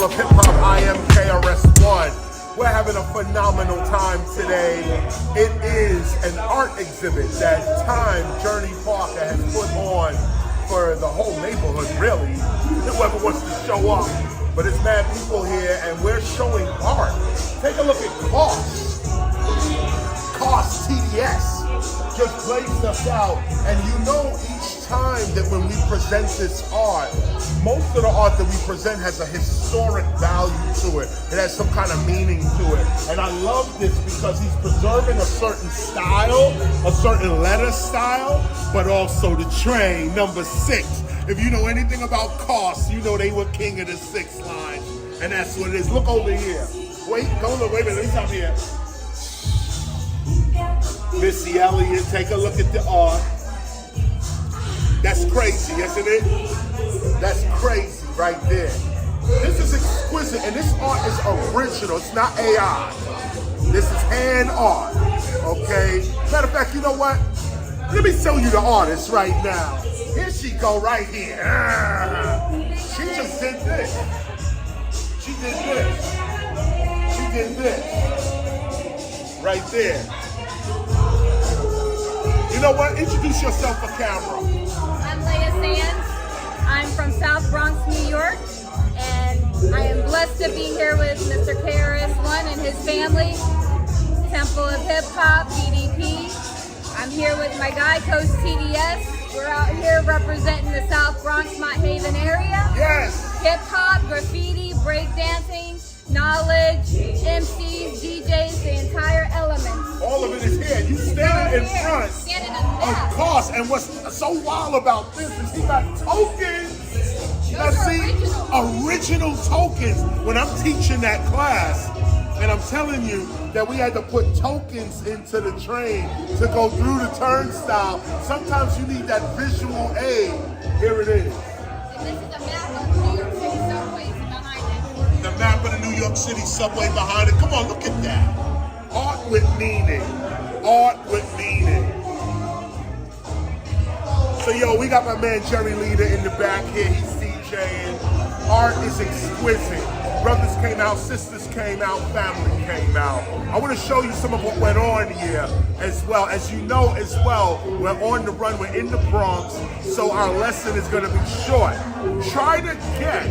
of Hip Hop. I am KRS-ONE. We're having a phenomenal time today. It is an art exhibit that Time Journey Parker has put on for the whole neighborhood, really. Whoever wants to show up. But it's mad people here, and we're showing art. Take a look at KRS just blazed us out, and you know each time that when we present this art, most of the art that we present has a historic value to it. It has some kind of meaning to it. And I love this because he's preserving a certain style, a certain letter style, but also the train, number 6. If you know anything about KRS, you know they were king of the 6 line. And that's what it is. Look over here. Wait, don't look, wait a minute, let me stop here. Missy Elliott, take a look at the art. That's crazy, isn't it? That's crazy right there. This is exquisite, and this art is original. It's not AI. This is hand art, okay? Matter of fact, you know what? Let me show you the artist right now. Here she go right here. She just did this. She did this. She did this. Right there. You know what? Introduce yourself for camera. I'm Leah Sands. I'm from South Bronx, New York, and I am blessed to be here with Mr. KRS-ONE and his family, Temple of Hip Hop, BDP. I'm here with my guy, Coach TDS. We're out here representing the South Bronx, Mott Haven area. Yes. Hip hop, graffiti, breakdancing, knowledge, MCs, DJs, the entire element. All of it is here. You standing in front of KRS, and what's so wild about this is he got tokens. Now see, original tokens. When I'm teaching that class, and I'm telling you that we had to put tokens into the train to go through the turnstile. Sometimes you need that visual aid. Here it is. And this is a map of the New York City subways behind it. The map of the New York City subway behind it. Come on, look at that. Art with meaning. Art with meaning. So yo, we got my man Jerry Leader in the back here. He's DJing. Art is exquisite. Brothers came out, sisters came out, family came out. I want to show you some of what went on here as well. As you know as well, we're on the run, we're in the Bronx, so our lesson is going to be short. Try to get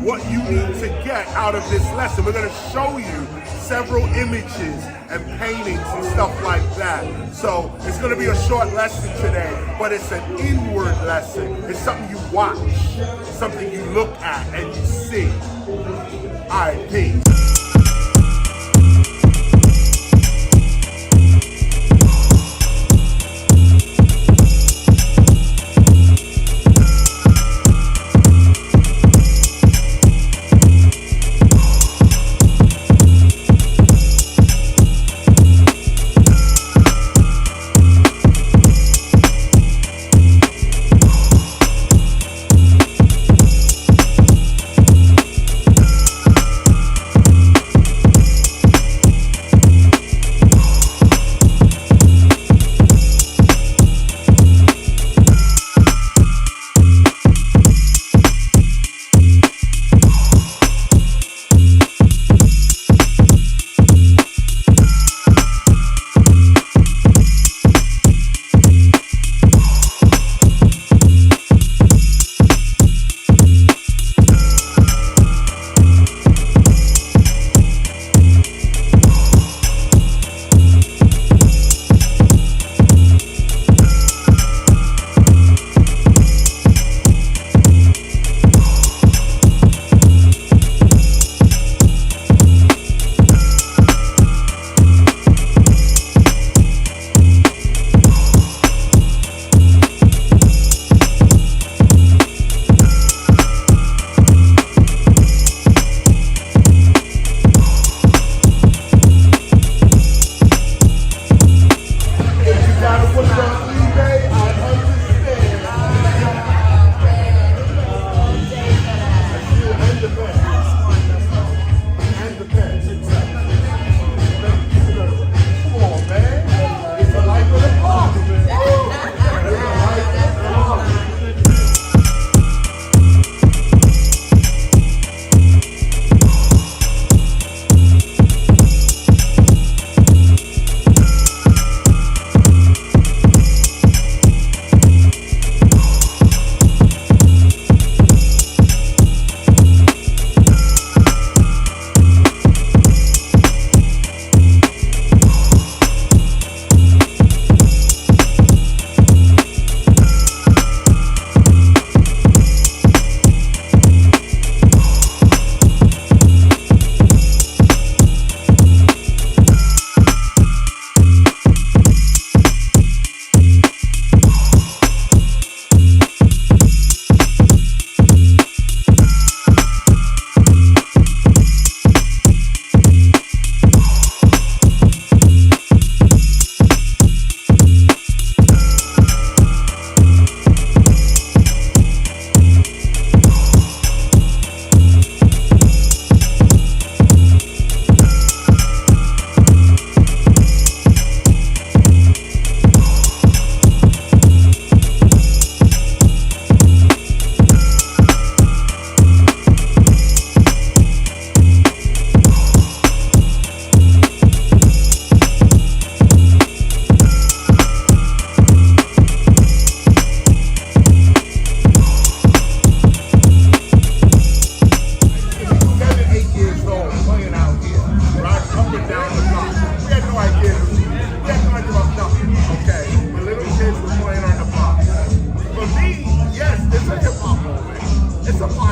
what you need to get out of this lesson. We're going to show you several images and paintings and stuff like that. So it's going to be a short lesson today, but it's an inward lesson. It's something you watch, something you look at and you see. All right, peace.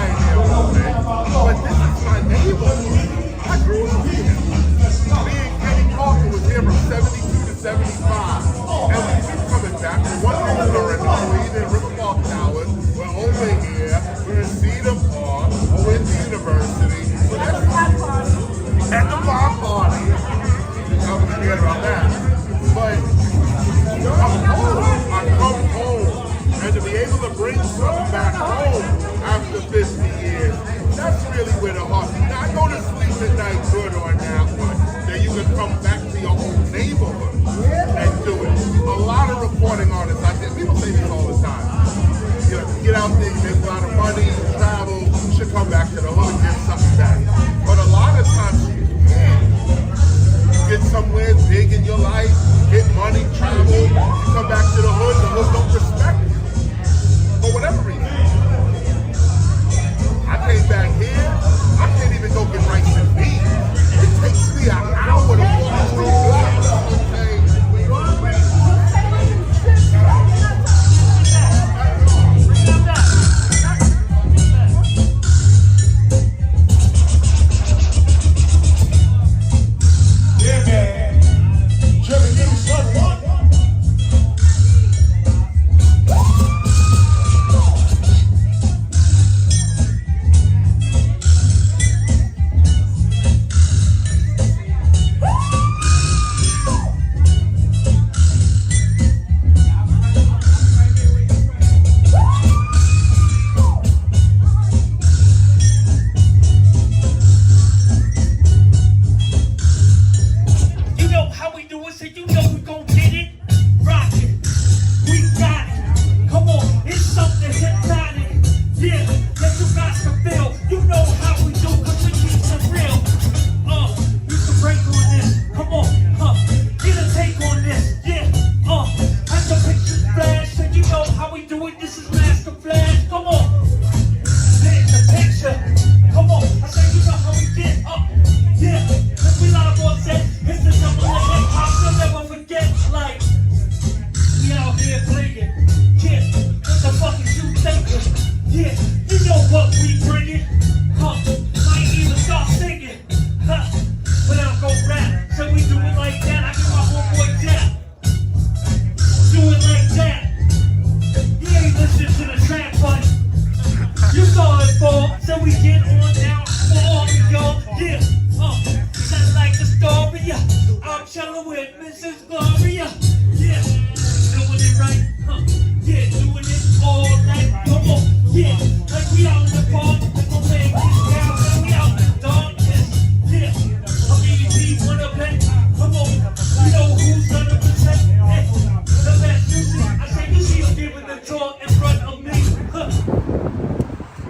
pioneer movement, but this is my neighborhood. I grew up here. Me and Kenny Parker was here from 72 to 75. And we keep coming back for one reason or another. We're either in River Park Towers, we're over here, we're in Cedar Park, or we're in the university. At the bar party. I was forget about that. But I come home. And to be able to bring something back home after 50 years, that's really where the heart. Now, I go to sleep at night good on that one. Then you can come back to your own neighborhood and do it. A lot of recording artists out there, people say this all the time. You know, get out there, you make a lot of money, travel, you should come back to the hood and get something back. But a lot of times you can't. You get somewhere big in your life, get money, travel, you come back to the hood don't respect you. For whatever reason. I came back here, I can't even go get rice and beef. It takes me an hour to walk 3 blocks. Yeah, man. Jimmy, give me something.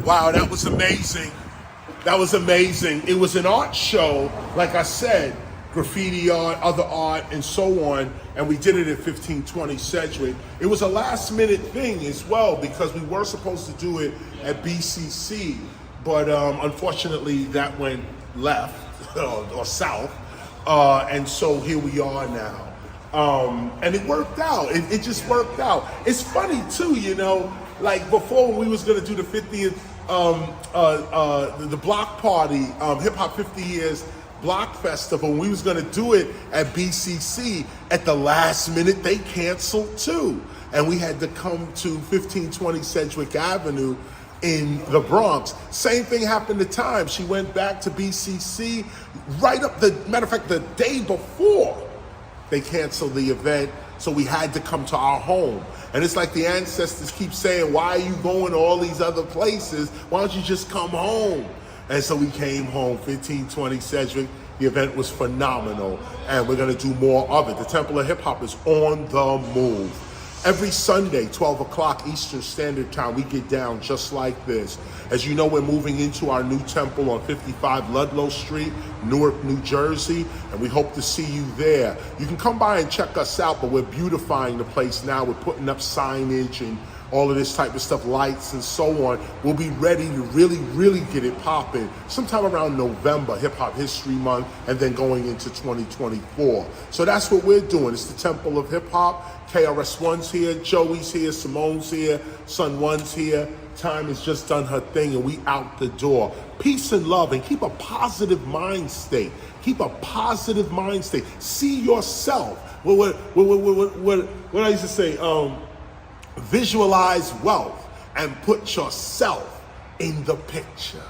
Wow, that was amazing. That was amazing. It was an art show, like I said, graffiti art, other art, and so on, and we did it at 1520 Sedgwick. It was a last minute thing as well because we were supposed to do it at BCC, but unfortunately that went left or south, and so here we are now. And it worked out. It just worked out. It's funny too, you know, like before when we was gonna do the 50th, the block party, Hip Hop 50 Years Block Festival, we was gonna do it at BCC. At the last minute, they canceled too. And we had to come to 1520 Sedgwick Avenue in the Bronx. Same thing happened to Time. She went back to BCC right up, matter of fact, the day before they canceled the event. So we had to come to our home. And it's like the ancestors keep saying, why are you going to all these other places? Why don't you just come home? And so we came home, 1520 Sedgwick. The event was phenomenal, and we're gonna do more of it. The Temple of Hip Hop is on the move. Every Sunday, 12 o'clock Eastern Standard Time, we get down just like this. As you know, we're moving into our new temple on 55 Ludlow Street, Newark, New Jersey, and we hope to see you there. You can come by and check us out, but we're beautifying the place now. We're putting up signage and all of this type of stuff, lights and so on. We'll be ready to really get it popping sometime around November, Hip Hop History Month, and then going into 2024. So that's what we're doing. It's the Temple of Hip Hop. KRS-One's here, Joey's here, Simone's here, Sun One's here. time has just done her thing and we out the door. Peace and love, and keep a positive mind state. Keep a positive mind state. See yourself. What I used to say, visualize wealth and put yourself in the picture.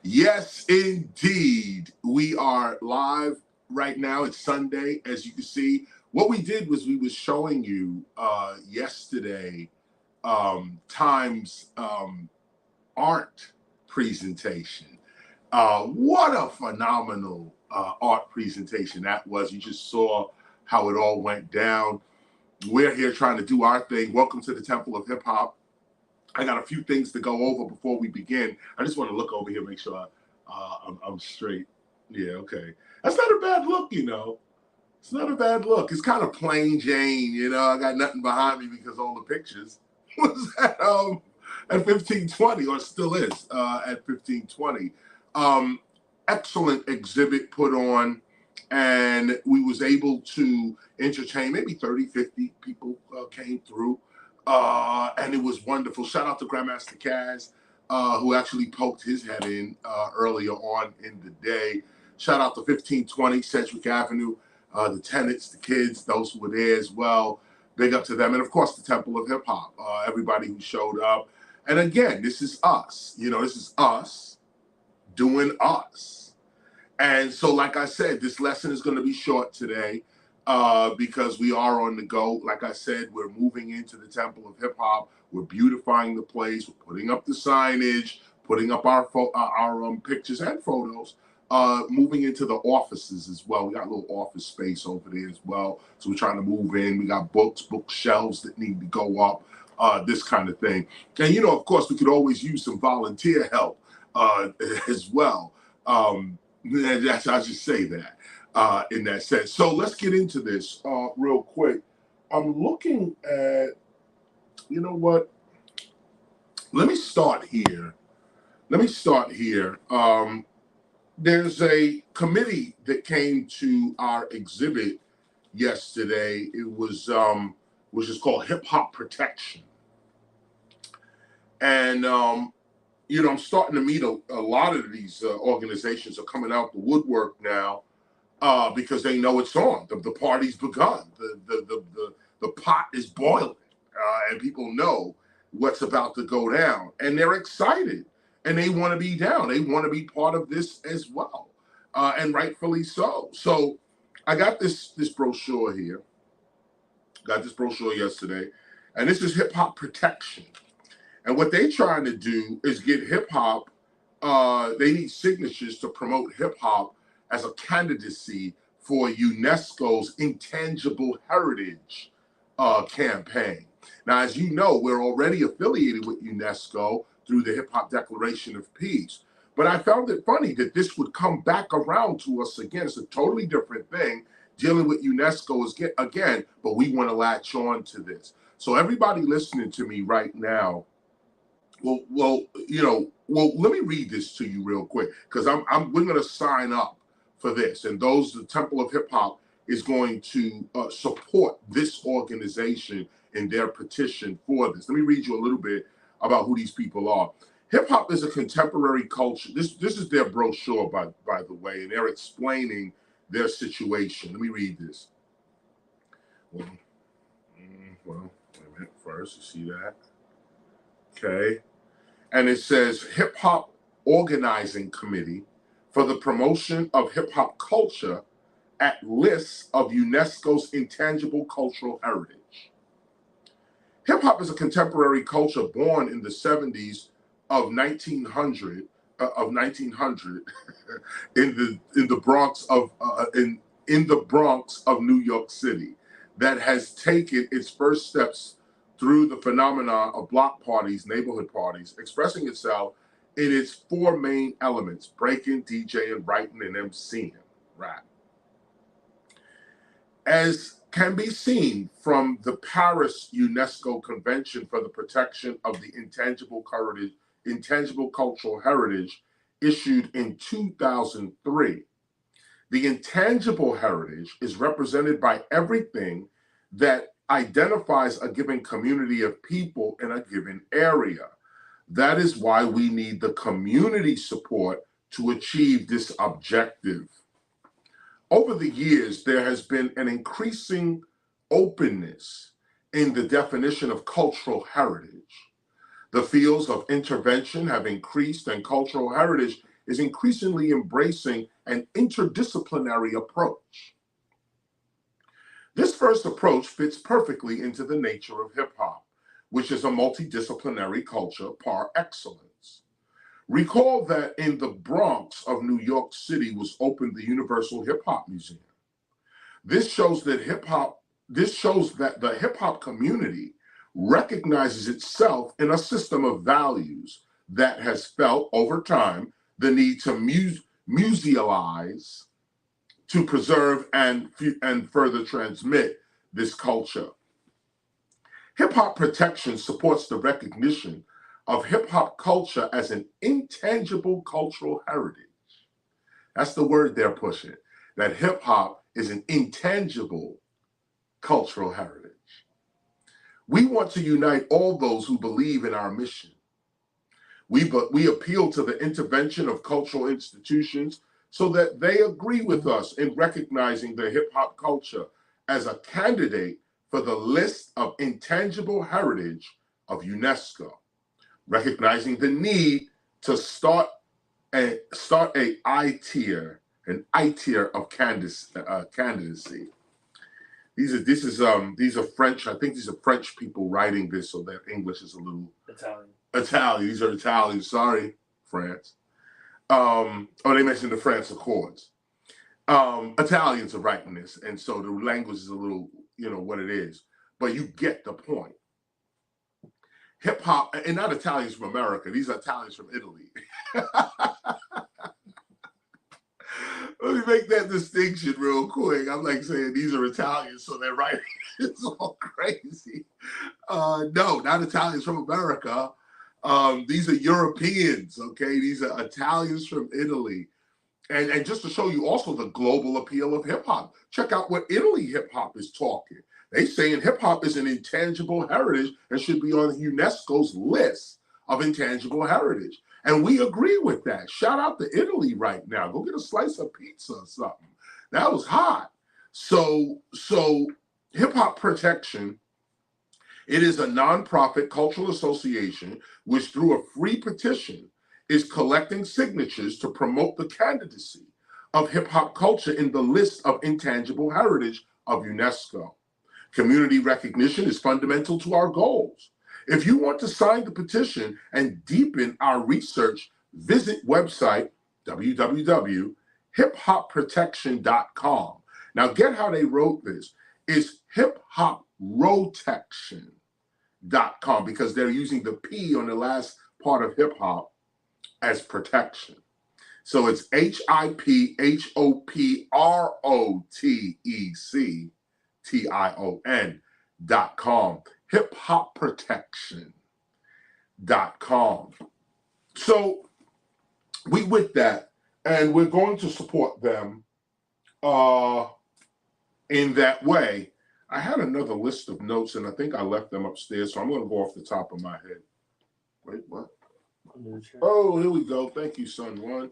Yes, indeed. We are live right now. It's Sunday, as you can see. What we did was we was showing you yesterday Time's art presentation. What a phenomenal art presentation that was. You just saw how it all went down. We're here trying to do our thing. Welcome to the Temple of Hip Hop. I got a few things to go over before we begin. I just want to look over here, make sure I'm straight. Yeah, okay. That's not a bad look, you know. It's not a bad look. It's kind of plain Jane, you know. I got nothing behind me because all the pictures was at 1520, or still is at 1520. Excellent exhibit put on, and we was able to entertain maybe 30, 50 people came through. And it was wonderful. Shout out to Grandmaster Kaz, who actually poked his head in earlier on in the day. Shout out to 1520 Sedgwick Avenue, the tenants, the kids, those who were there as well. Big up to them. And of course, the Temple of Hip Hop, everybody who showed up. And again, this is us. You know, this is us doing us. And so, like I said, this lesson is going to be short today. Because we are on the go. Like I said, we're moving into the Temple of Hip Hop. We're beautifying the place. We're putting up the signage, putting up our pictures and photos. Moving into the offices as well. We got a little office space over there as well. So we're trying to move in. We got bookshelves that need to go up, this kind of thing. And, you know, of course, we could always use some volunteer help as well. That's, I just say that. In that sense. So let's get into this real quick. I'm looking at, you know what? Let me start here. There's a committee that came to our exhibit yesterday. It was, which is called Hip Hop Protection. And, you know, I'm starting to meet a lot of these organizations are coming out the woodwork now. Because they know it's on. The party's begun. The pot is boiling, and people know what's about to go down, and they're excited, and they want to be down. They want to be part of this as well, and rightfully so. So, I got this brochure here. Got this brochure yesterday, and this is Hip Hop Protection. And what they're trying to do is get hip hop. They need signatures to promote hip hop as a candidacy for UNESCO's Intangible Heritage campaign. Now, as you know, we're already affiliated with UNESCO through the Hip Hop Declaration of Peace. But I found it funny that this would come back around to us again. It's a totally different thing dealing with UNESCO again, but we want to latch on to this. So everybody listening to me right now, well, let me read this to you real quick, because we're going to sign up for this, and the Temple of Hip Hop is going to support this organization in their petition for this. Let me read you a little bit about who these people are. Hip hop is a contemporary culture. This is their brochure, by the way, and they're explaining their situation. Let me read this. Well, wait a minute. First, you see that? Okay, and it says Hip Hop Organizing Committee for the promotion of hip hop culture at lists of UNESCO's intangible cultural heritage. Hip hop is a contemporary culture born in the 70s of 1900 in the Bronx in the Bronx of New York City that has taken its first steps through the phenomenon of block parties, neighborhood parties, expressing itself in its four main elements: breaking, DJing, writing, and MCing, rap. As can be seen from the Paris UNESCO Convention for the Protection of the Intangible Cultural Heritage, issued in 2003, the intangible heritage is represented by everything that identifies a given community of people in a given area. That is why we need the community support to achieve this objective. Over the years, there has been an increasing openness in the definition of cultural heritage. The fields of intervention have increased, and cultural heritage is increasingly embracing an interdisciplinary approach. This first approach fits perfectly into the nature of hip hop, which is a multidisciplinary culture par excellence. Recall that in the Bronx of New York City was opened the Universal Hip Hop Museum. This shows that the hip hop community recognizes itself in a system of values that has felt over time the need to musealize, to preserve and further transmit this culture. Hip hop protection supports the recognition of hip hop culture as an intangible cultural heritage. That's the word they're pushing, that hip hop is an intangible cultural heritage. We want to unite all those who believe in our mission. We appeal to the intervention of cultural institutions so that they agree with us in recognizing the hip hop culture as a candidate for the list of intangible heritage of UNESCO, recognizing the need to start an I tier of candidacy. These are French. I think these are French people writing this, so their English is a little Italian. These are Italians. Sorry, France. They mentioned the France Accords. Italians are writing this, and so the language is a little, what it is. But you get the point. Hip hop, and not Italians from America. These are Italians from Italy. Let me make that distinction real quick. I'm like saying these are Italians, so they're writing. It's all crazy. No, not Italians from America. These are Europeans, okay? These are Italians from Italy. And just to show you also the global appeal of hip hop, check out what Italy hip hop is talking. They saying hip hop is an intangible heritage and should be on UNESCO's list of intangible heritage. And we agree with that. Shout out to Italy right now. Go get a slice of pizza or something. That was hot. So Hip Hop Protection, it is a nonprofit cultural association which through a free petition is collecting signatures to promote the candidacy of hip hop culture in the list of intangible heritage of UNESCO. Community recognition is fundamental to our goals. If you want to sign the petition and deepen our research, visit website www.hiphopprotection.com. Now get how they wrote this. It's hiphopprotection.com because they're using the P on the last part of hip hop as protection. So it's hiphopprotection.com. hiphopprotection.com. So we with that, and we're going to support them in that way. I had another list of notes, and I think I left them upstairs, so I'm going to go off the top of my head. Wait, what? Oh, here we go. Thank you, Son One.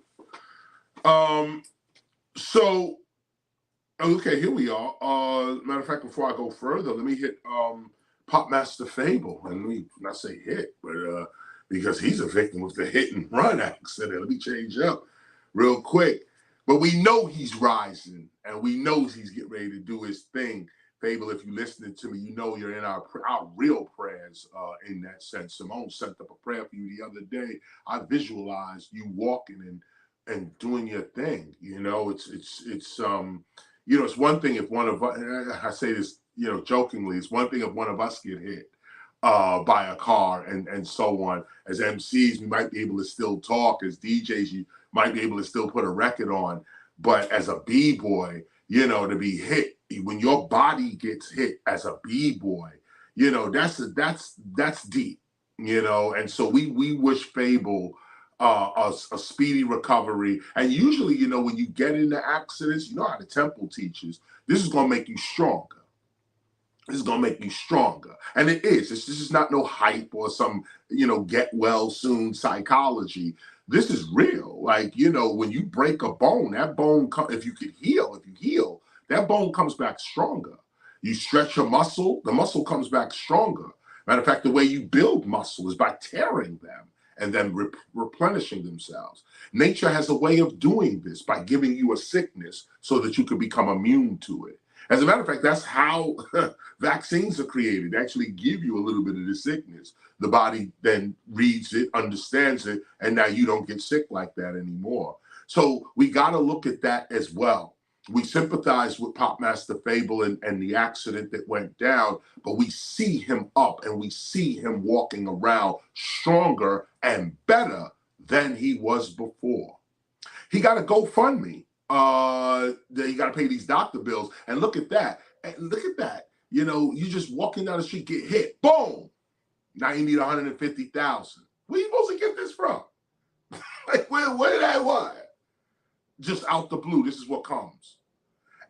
So, okay, here we are. Matter of fact, before I go further, let me hit Pop Master Fable, and let me not say hit, but because he's a victim of the hit and run accident. Let me change up real quick. But we know he's rising, and we know he's getting ready to do his thing. Fable, if you're listening to me, you know you're in our real prayers in that sense. Simone sent up a prayer for you the other day. I visualized you walking and doing your thing. You know, it's it's one thing if one of us, I say this, jokingly, it's one thing if one of us get hit by a car and so on. As MCs, we might be able to still talk. As DJs, you might be able to still put a record on. But as a B-boy, to be hit, when your body gets hit as a B-boy, that's deep, and so we wish Fable a speedy recovery. And usually, when you get into accidents, how the temple teaches, this is going to make you stronger. This is going to make you stronger. And it is. This is not no hype or some, get well soon psychology. This is real. Like, when you break a bone, that bone, if you heal, that bone comes back stronger. You stretch a muscle, the muscle comes back stronger. Matter of fact, the way you build muscle is by tearing them and then replenishing themselves. Nature has a way of doing this by giving you a sickness so that you can become immune to it. As a matter of fact, that's how vaccines are created. They actually give you a little bit of the sickness. The body then reads it, understands it, and now you don't get sick like that anymore. So we got to look at that as well. We sympathize with Pop Master Fable and the accident that went down, but we see him up and we see him walking around stronger and better than he was before. He got a GoFundMe. You got to pay these doctor bills. And look at that. You just walking down the street, get hit. Boom. Now you need 150,000. Where you supposed to get this from? Like, where did that what? Just out the blue. This is what comes.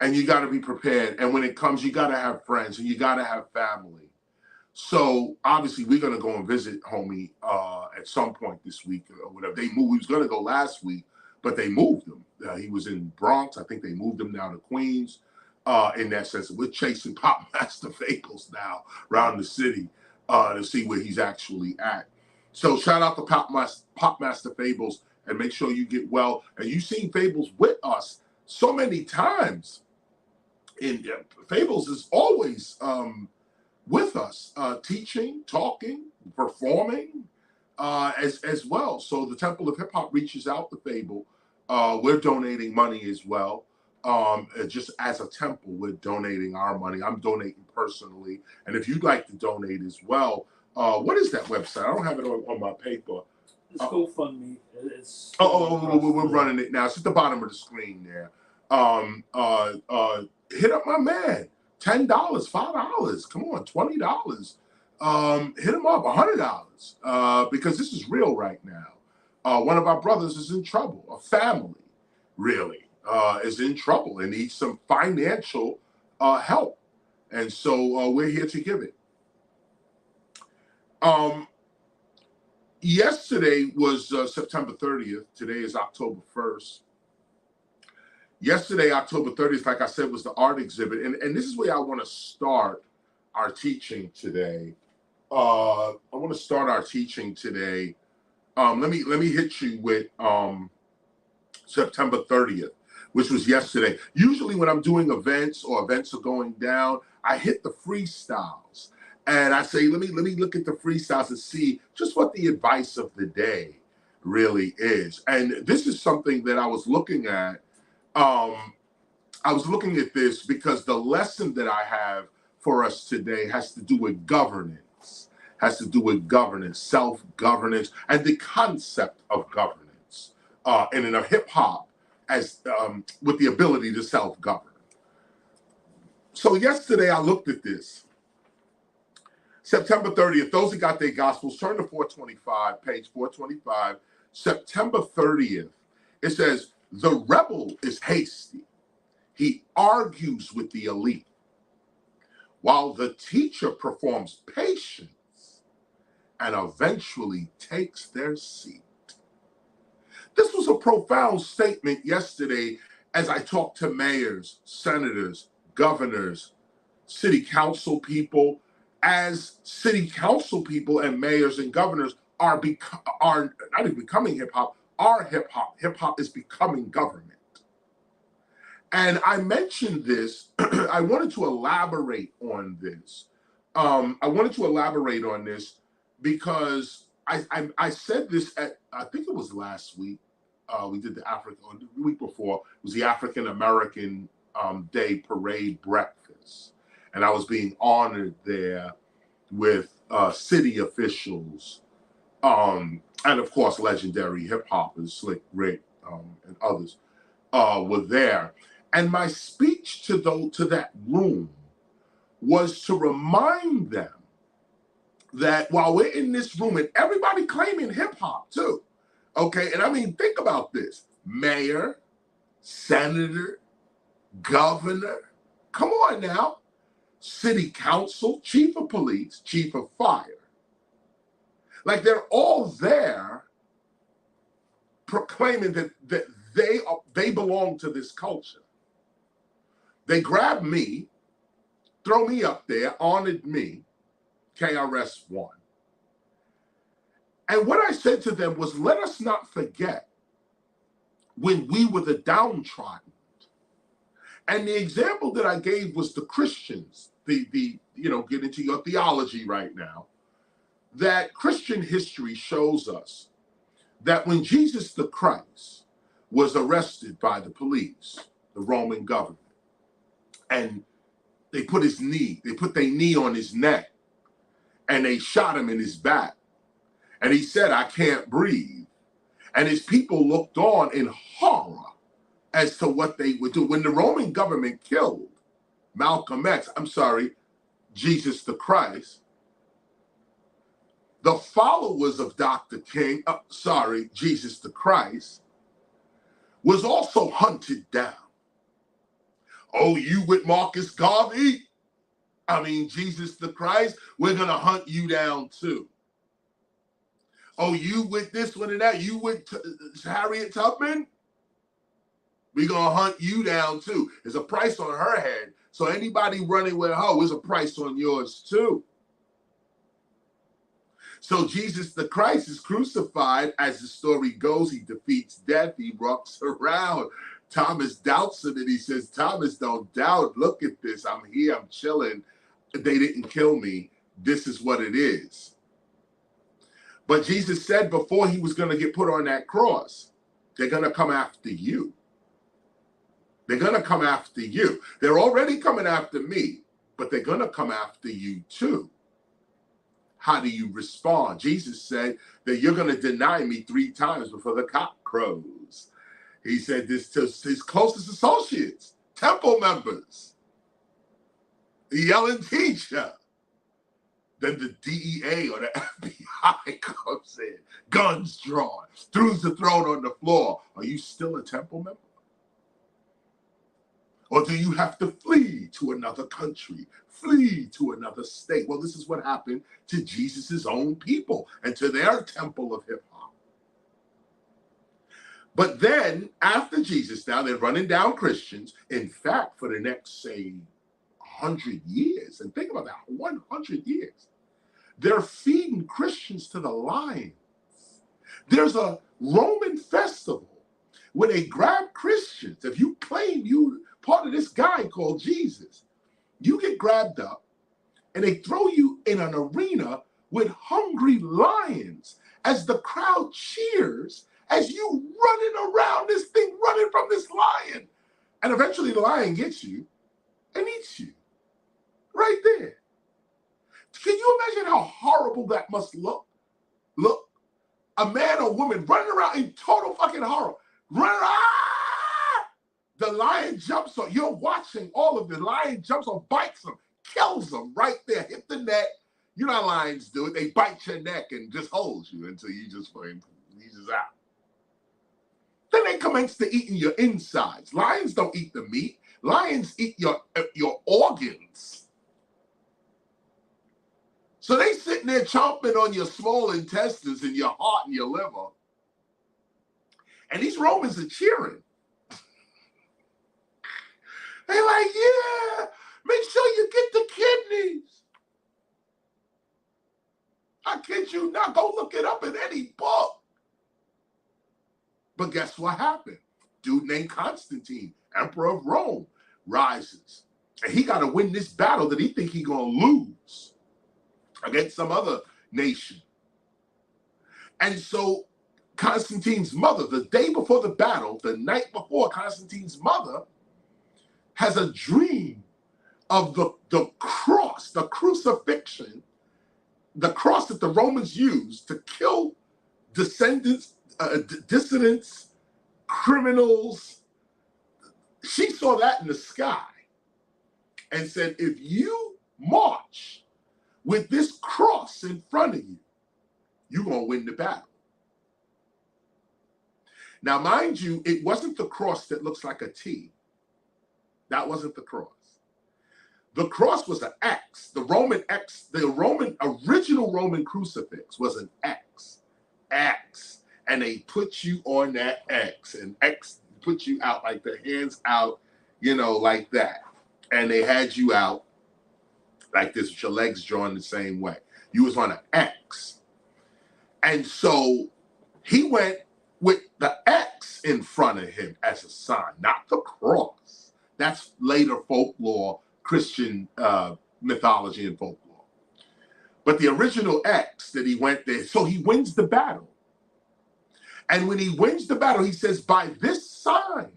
And you got to be prepared. And when it comes, you got to have friends and you got to have family. So obviously we're going to go and visit homie at some point this week or whatever. They moved. He was going to go last week, but they moved him. He was in Bronx. I think they moved him now to Queens. In that sense, we're chasing Pop Master Fables now around the city to see where he's actually at. So shout out to Pop Master Fables and make sure you get well. And you've seen Fables with us so many times. And Fables is always with us, teaching, talking, performing as well. So the Temple of Hip Hop reaches out to Fable. We're donating money as well. Just as a temple, we're donating our money. I'm donating personally. And if you'd like to donate as well, what is that website? I don't have it on my paper. It's GoFundMe. We're running it now. It's at the bottom of the screen there. Hit up my man. $10, $5. Come on, $20. Hit him up, $100. Because this is real right now. One of our brothers is in trouble. A family, really, is in trouble and needs some financial help. And so we're here to give it. Yesterday was September 30th. Today is October 1st. Yesterday, October 30th, like I said, was the art exhibit. And this is where I want to start our teaching today. I want to start our teaching today. Let me hit you with September 30th, which was yesterday. Usually when I'm doing events or events are going down, I hit the freestyles. And I say, let me look at the freestyles and see just what the advice of the day really is. And this is something that I was looking at. I was looking at this because the lesson that I have for us today has to do with governance, self-governance, and the concept of governance, and in a hip-hop as with the ability to self-govern. So yesterday I looked at this. September 30th, those that got their gospels, turn to 425, page 425. September 30th, it says, the rebel is hasty. He argues with the elite, while the teacher performs patience and eventually takes their seat. This was a profound statement yesterday as I talked to mayors, senators, governors, city council people. As city council people and mayors and governors are not even becoming hip-hop, are hip-hop. Hip-hop is becoming government. And I mentioned this, I wanted to elaborate on this. Because I said this at, I think it was last week. We did the week before, it was the African American Day parade breakfast. And I was being honored there with city officials, and of course, legendary hip hoppers, Slick Rick, and others were there. And my speech to that room was to remind them that while we're in this room, and everybody claiming hip hop too, okay? And I mean, think about this: mayor, senator, governor, come on now, city council, chief of police, chief of fire. Like, they're all there proclaiming that they belong to this culture. They grabbed me, throw me up there, honored me, KRS-ONE. And what I said to them was, let us not forget when we were the downtrodden. And the example that I gave was the Christians, get into your theology right now, that Christian history shows us that when Jesus the Christ was arrested by the police, the Roman government, and they put their knee on his neck, and they shot him in his back, and he said, "I can't breathe." And his people looked on in horror as to what they would do. When the Roman government killed Jesus the Christ, the followers of Jesus the Christ, was also hunted down. Oh, you with Marcus Garvey? Jesus the Christ, we're going to hunt you down too. Oh, you with this one and that? You with Harriet Tubman? We're going to hunt you down too. There's a price on her head. So anybody running with her, there's a price on yours too. So Jesus the Christ is crucified. As the story goes, he defeats death. He walks around. Thomas doubts him, and he says, "Thomas, don't doubt. Look at this. I'm here. I'm chilling. They didn't kill me. This is what it is." But Jesus said before he was going to get put on that cross, they're going to come after you. They're going to come after you. They're already coming after me, but they're going to come after you too. How do you respond? Jesus said that you're going to deny me 3 times before the cock crows. He said this to his closest associates, temple members. Yelling TEACHA. Then the DEA or the FBI comes in, guns drawn, throws the throne on the floor. Are you still a temple member? Or do you have to flee to another country, flee to another state? Well, this is what happened to Jesus's own people and to their temple of hip hop. But then after Jesus, now they're running down Christians. In fact, for the next, say, 100 years, and think about that, 100 years, they're feeding Christians to the lions. There's a Roman festival where they grab Christians. If you claim you part of this guy called Jesus, you get grabbed up and they throw you in an arena with hungry lions as the crowd cheers as you running around this thing, running from this lion. And eventually the lion gets you and eats you right there. Can you imagine how horrible that must look? Look, a man or woman running around in total fucking horror. The lion jumps on, you're watching all of it. The lion jumps on, bites him, kills him right there, hit the neck. You know how lions do it. They bite your neck and just hold you until you just fucking, he's just out. Then they commence to eating your insides. Lions don't eat the meat. Lions eat your organs. So they sitting there chomping on your small intestines and your heart and your liver. And these Romans are cheering. They're like, yeah, make sure you get the kidneys. I kid you not, go look it up in any book. But guess what happened? Dude named Constantine, Emperor of Rome, rises. And he got to win this battle that he think he going to lose against some other nation. And so Constantine's mother, the day before the battle, the night before, Constantine's mother has a dream of the cross, the crucifixion, the cross that the Romans used to kill dissidents, criminals. She saw that in the sky and said, if you march with this cross in front of you, you're going to win the battle. Now, mind you, it wasn't the cross that looks like a T. That wasn't the cross. The cross was an X. The original Roman crucifix was an X. X. And they put you on that X. And X put you out like the hands out, like that. And they had you out like this with your legs drawn the same way. You was on an X. And so he went with the X in front of him as a sign, not the cross. That's later folklore, Christian mythology and folklore. But the original X that he went there, so he wins the battle. And when he wins the battle, he says, by this sign,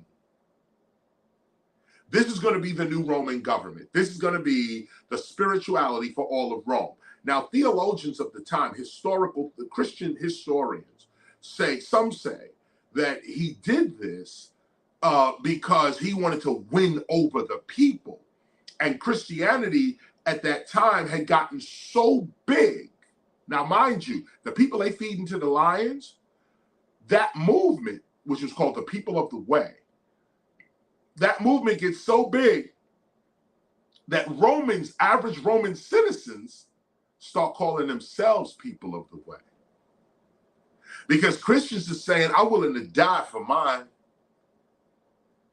this is going to be the new Roman government. This is going to be the spirituality for all of Rome. Now, theologians of the time, the Christian historians, some say that he did this because he wanted to win over the people. And Christianity at that time had gotten so big. Now, mind you, the people they feed into the lions, that movement, which was called the people of the way, that movement gets so big that average Roman citizens, start calling themselves people of the way. Because Christians are saying, I'm willing to die for mine.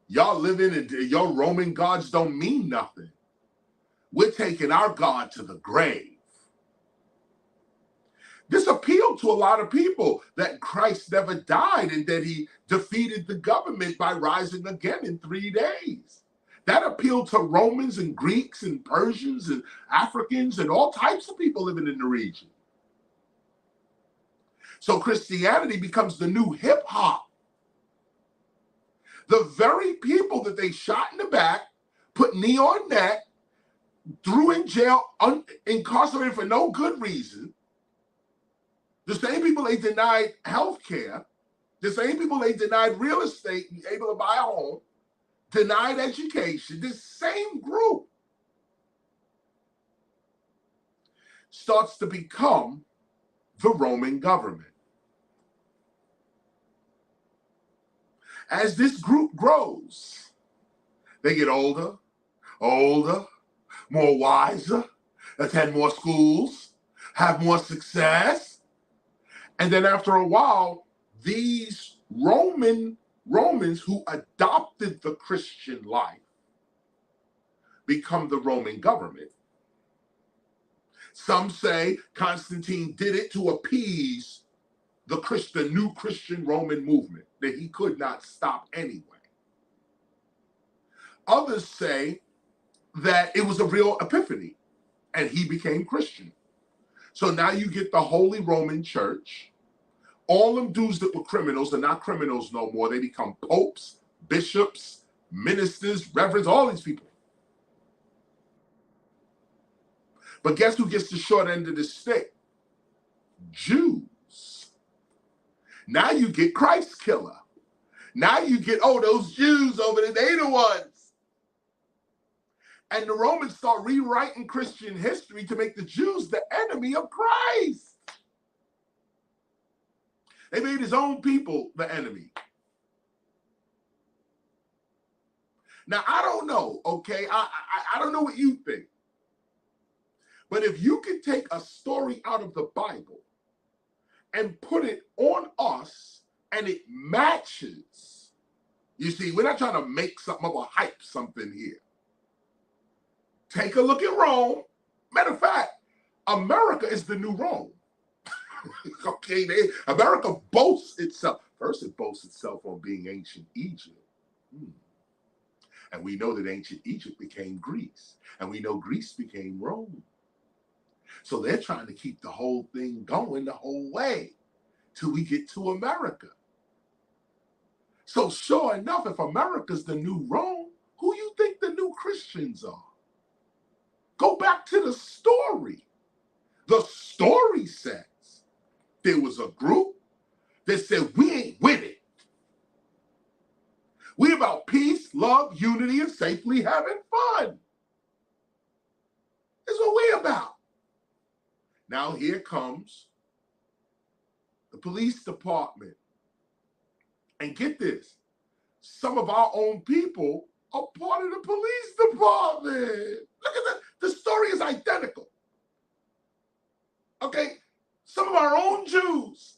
Y'all living in your Roman gods don't mean nothing. We're taking our God to the grave. This appealed to a lot of people, that Christ never died and that he defeated the government by rising again in 3 days. That appealed to Romans and Greeks and Persians and Africans and all types of people living in the region. So Christianity becomes the new hip hop. The very people that they shot in the back, put knee on neck, threw in jail, incarcerated for no good reason, the same people they denied health care, the same people they denied real estate, able to buy a home, denied education, this same group starts to become the Roman government. As this group grows, they get older, more wiser, attend more schools, have more success. And then after a while, these Romans who adopted the Christian life become the Roman government. Some say Constantine did it to appease the new Christian Roman movement that he could not stop anyway. Others say that it was a real epiphany and he became Christian. So now you get the Holy Roman Church. All them dudes that were criminals are not criminals no more. They become popes, bishops, ministers, reverends, all these people. But guess who gets the short end of the stick? Jews. Now you get Christ killer. Now you get, those Jews over there, they the ones. And the Romans start rewriting Christian history to make the Jews the enemy of Christ. They made his own people the enemy. Now, I don't know, okay? I don't know what you think. But if you can take a story out of the Bible and put it on us and it matches, you see, we're not trying to make something up or hype something here. Take a look at Rome. Matter of fact, America is the new Rome. Okay, America boasts itself. First, it boasts itself on being ancient Egypt. And we know that ancient Egypt became Greece. And we know Greece became Rome. So they're trying to keep the whole thing going the whole way till we get to America. So sure enough, if America's the new Rome, who you think the new Christians are? Go back to the story. The story says there was a group that said, we ain't with it. We about peace, love, unity, and safely having fun. That's what we about. Now here comes the police department. And get this, some of our own people are part of the police department. Look at that. The story is identical. Okay, some of our own Jews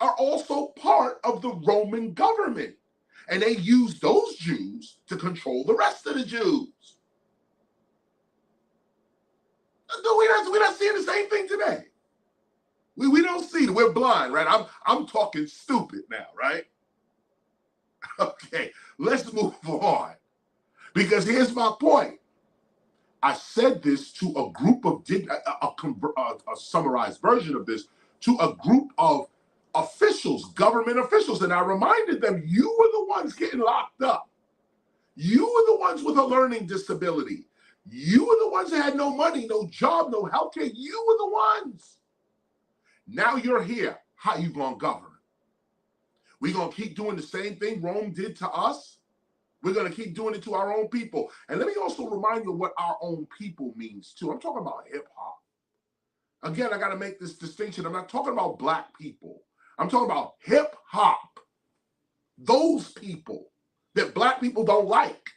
are also part of the Roman government. And they use those Jews to control the rest of the Jews. We're not seeing the same thing today. We don't see it. We're blind, right? I'm talking stupid now, right? Okay, let's move on. Because here's my point. I said this to a group of, a summarized version of this, to a group of officials, government officials, and I reminded them, you were the ones getting locked up. You were the ones with a learning disability. You were the ones that had no money, no job, no health care. You were the ones. Now you're here. How you gonna govern? We gonna keep doing the same thing Rome did to us? We're gonna keep doing it to our own people. And let me also remind you what our own people means too. I'm talking about hip hop. Again, I gotta make this distinction. I'm not talking about black people. I'm talking about hip hop. Those people that black people don't like,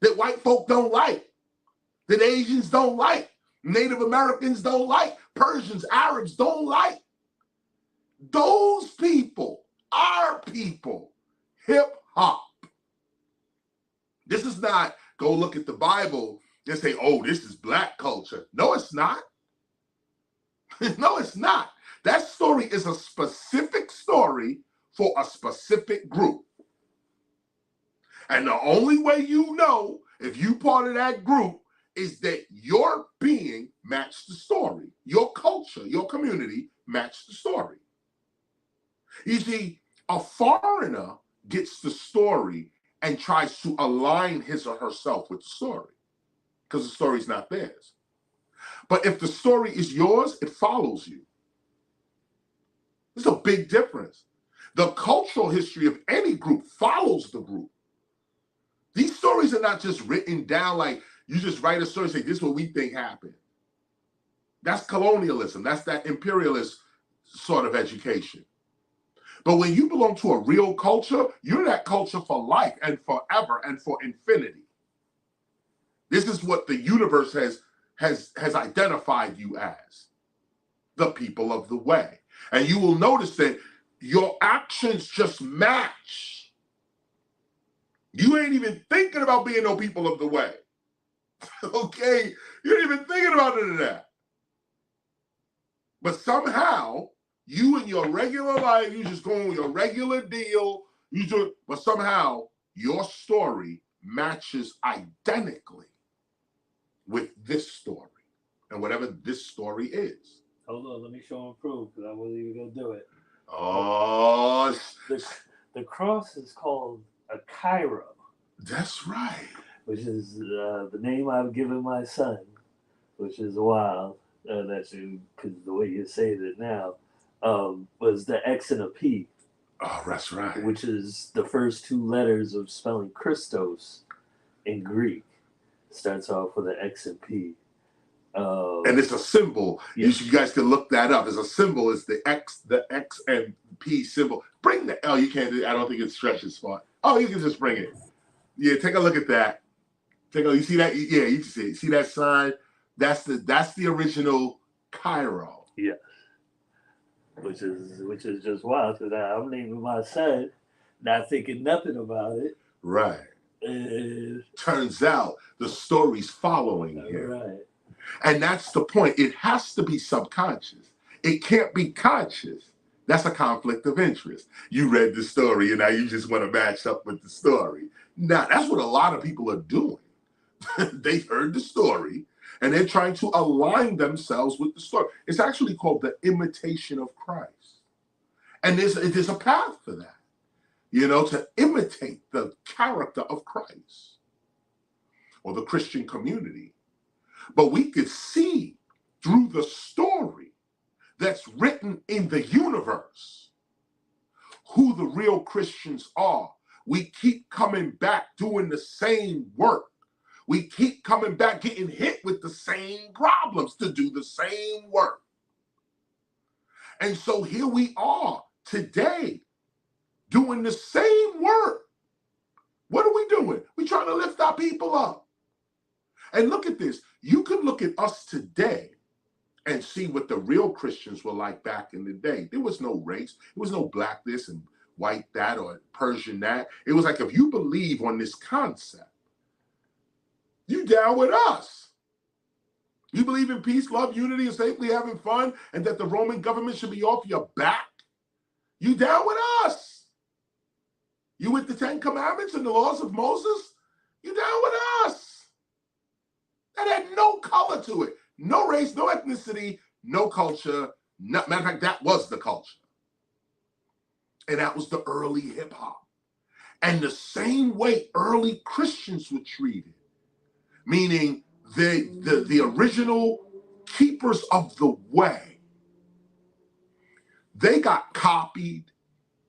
that white folk don't like, that Asians don't like, Native Americans don't like, Persians, Arabs don't like. Those people, our people, hip hop. This is not go look at the Bible and say, oh, this is black culture. No, it's not. No, it's not. That story is a specific story for a specific group. And the only way you know if you part of that group is that your being matched the story. Your culture, your community matched the story. You see, a foreigner gets the story and tries to align his or herself with the story because the story's not theirs. But if the story is yours, it follows you. There's a big difference. The cultural history of any group follows the group. These stories are not just written down like you just write a story and say, this is what we think happened. That's colonialism. That's that imperialist sort of education. But when you belong to a real culture, you're that culture for life and forever and for infinity. This is what the universe has identified you as, the people of the way. And you will notice that your actions just match. You ain't even thinking about being no people of the way. Okay? You ain't even thinking about none of that. But somehow, you in your regular life, you just going with your regular deal, but somehow your story matches identically with this story and whatever this story is. Hold on, let me show and prove because I wasn't even going to do it. Oh, the cross is called a Cairo. That's right. Which is the name I've given my son, which is wild. That's because the way you say it now was the X and a P. Oh, that's right. Which is the first two letters of spelling Christos in Greek. Starts off with an X and P. And it's a symbol. Yes. You guys can look that up. It's a symbol. It's the X and P symbol. Bring the L. You can't. I don't think it stretches far. Oh, you can just bring it. Yeah, take a look at that. You see that? Yeah, you can see it. See that sign? That's the original Cairo. Yes. Which is just wild because I'm naming my son, not thinking nothing about it. Right. Turns out the story's following here. Right. And that's the point. It has to be subconscious. It can't be conscious. That's a conflict of interest. You read the story and now you just want to match up with the story. Now, that's what a lot of people are doing. They heard the story and they're trying to align themselves with the story. It's actually called the imitation of Christ. And there's a path for that. to imitate the character of Christ or the Christian community. But we could see through the story that's written in the universe who the real Christians are. We keep coming back doing the same work. We keep coming back getting hit with the same problems to do the same work. And so here we are today doing the same work. What are we doing? We're trying to lift our people up. And look at this. You can look at us today and see what the real Christians were like back in the day. There was no race. There was no black this and white that or Persian that. It was like, if you believe on this concept, you down with us. You believe in peace, love, unity, and safely having fun, and that the Roman government should be off your back? You down with us? You with the 10 Commandments and the laws of Moses? You down with us? That had no color to it. No race, no ethnicity, no culture. Matter of fact, that was the culture. And that was the early hip hop. And the same way early Christians were treated, meaning the original keepers of the way, they got copied,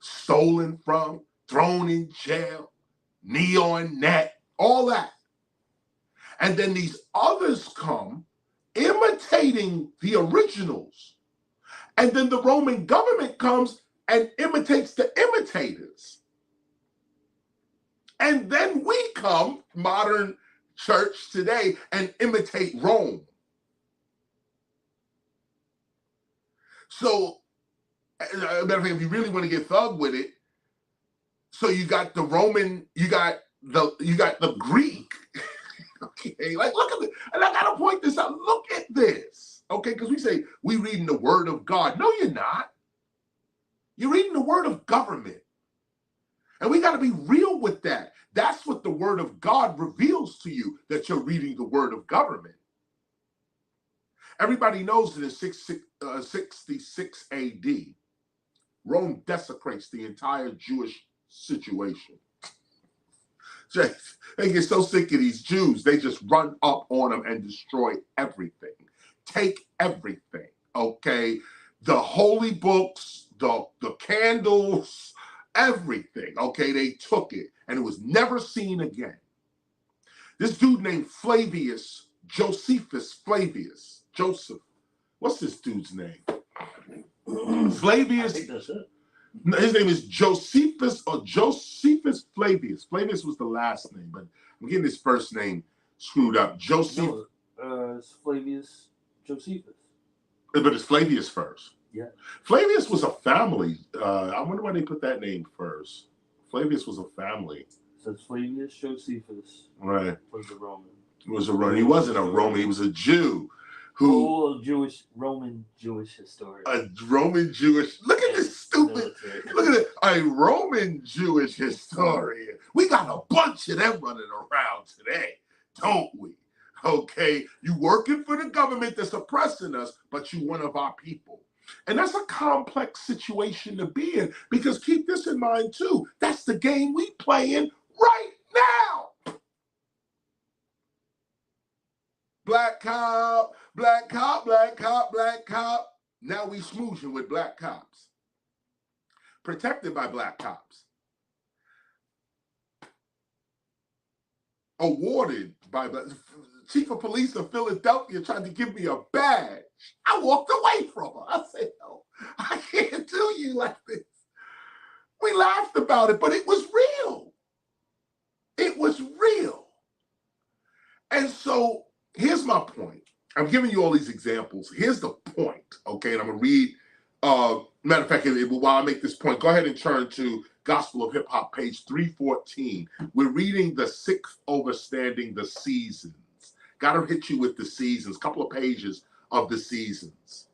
stolen from, thrown in jail, neon net, all that. And then these others come imitating the originals. And then the Roman government comes and imitates the imitators. And then we come, modern church today, and imitate Rome. So, matter of fact, if you really want to get thug with it, so you got the Roman, you got the Greek. Okay, like look at it, and I gotta point this out. Look at this, okay? Because we say we reading the word of God. No, you're not. You're reading the word of government, and we got to be real with that. That's what the word of God reveals to you, that you're reading the word of government. Everybody knows that in 66 A.D., Rome desecrates the entire Jewish situation. They get so sick of these Jews, they just run up on them and destroy everything. Take everything, okay? The holy books, the candles, everything, okay? They took it, and it was never seen again. This dude named Joseph. What's this dude's name? Flavius. I think that's it. His name is Josephus Flavius. Flavius was the last name, but I'm getting his first name screwed up. It's Flavius Josephus. But it's Flavius first. Yeah. Flavius was a family. I wonder why they put that name first. Flavius was a family. So Flavius Josephus. Right. Was a Roman. He wasn't a Roman. He was a Jew. Roman Jewish historian. A Roman Jewish. Look at this stupid. Look at it. A Roman Jewish historian. We got a bunch of them running around today, don't we? Okay. You working for the government that's oppressing us, but you one of our people. And that's a complex situation to be in, because keep this in mind too. That's the game we playing right now. Black cop, black cop, black cop, black cop. Now we smooching with black cops. Protected by black cops. Awarded by Chief of Police of Philadelphia tried to give me a badge. I walked away from her. I said, no, I can't do you like this. We laughed about it, but it was real. It was real. And so here's my point. I'm giving you all these examples. Here's the point, okay? And I'm going to read, matter of fact, while I make this point, go ahead and turn to Gospel of Hip Hop, page 314. We're reading the 6th Overstanding the Seasons. Got to hit you with the seasons, a couple of pages of the seasons.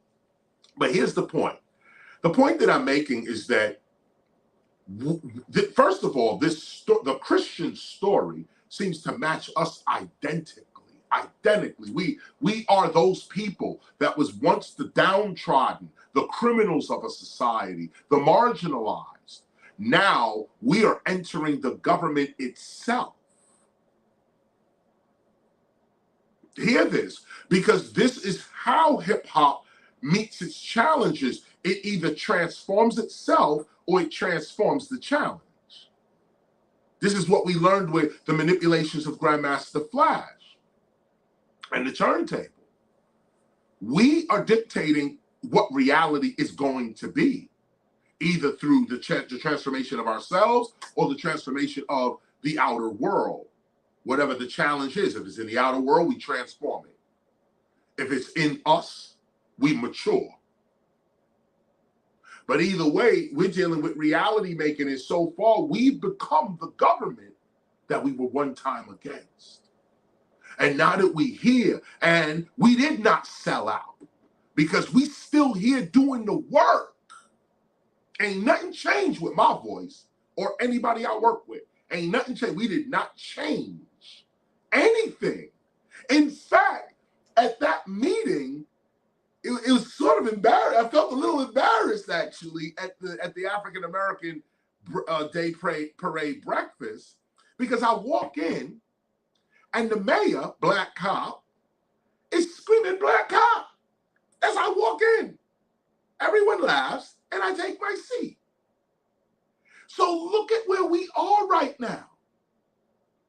But here's the point. The point that I'm making is that, first of all, the Christian story seems to match us identically. We are those people that was once the downtrodden, the criminals of a society, the marginalized. Now we are entering the government itself. Hear this, because this is how hip hop meets its challenges. It either transforms itself or it transforms the challenge. This is what we learned with the manipulations of Grandmaster Flash and the turntable. We are dictating what reality is going to be, either through the transformation of ourselves or the transformation of the outer world. Whatever the challenge is, if it's in the outer world, we transform it. If it's in us, we mature. But either way, we're dealing with reality making, and so far we've become the government that we were one time against. And now that we here, and we did not sell out, because we still here doing the work. Ain't nothing changed with my voice or anybody I work with. Ain't nothing changed. We did not change anything. In fact, at that meeting, it was sort of embarrassed. I felt a little embarrassed actually at the African American Day Parade breakfast, because I walk in and the mayor, black cop, is screaming black cop as I walk in. Everyone laughs and I take my seat. So look at where we are right now,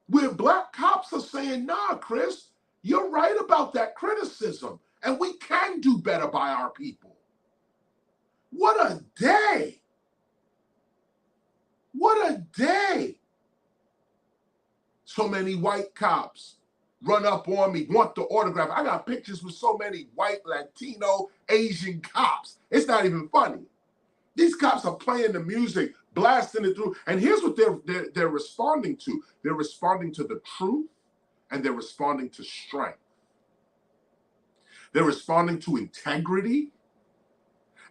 where black cops are saying, nah, Chris, you're right about that criticism, and we can do better by our people. What a day. What a day. So many white cops run up on me, want the autograph. I got pictures with so many white, Latino, Asian cops. It's not even funny. These cops are playing the music, blasting it through. And here's what they're responding to. They're responding to the truth, and they're responding to strength. They're responding to integrity,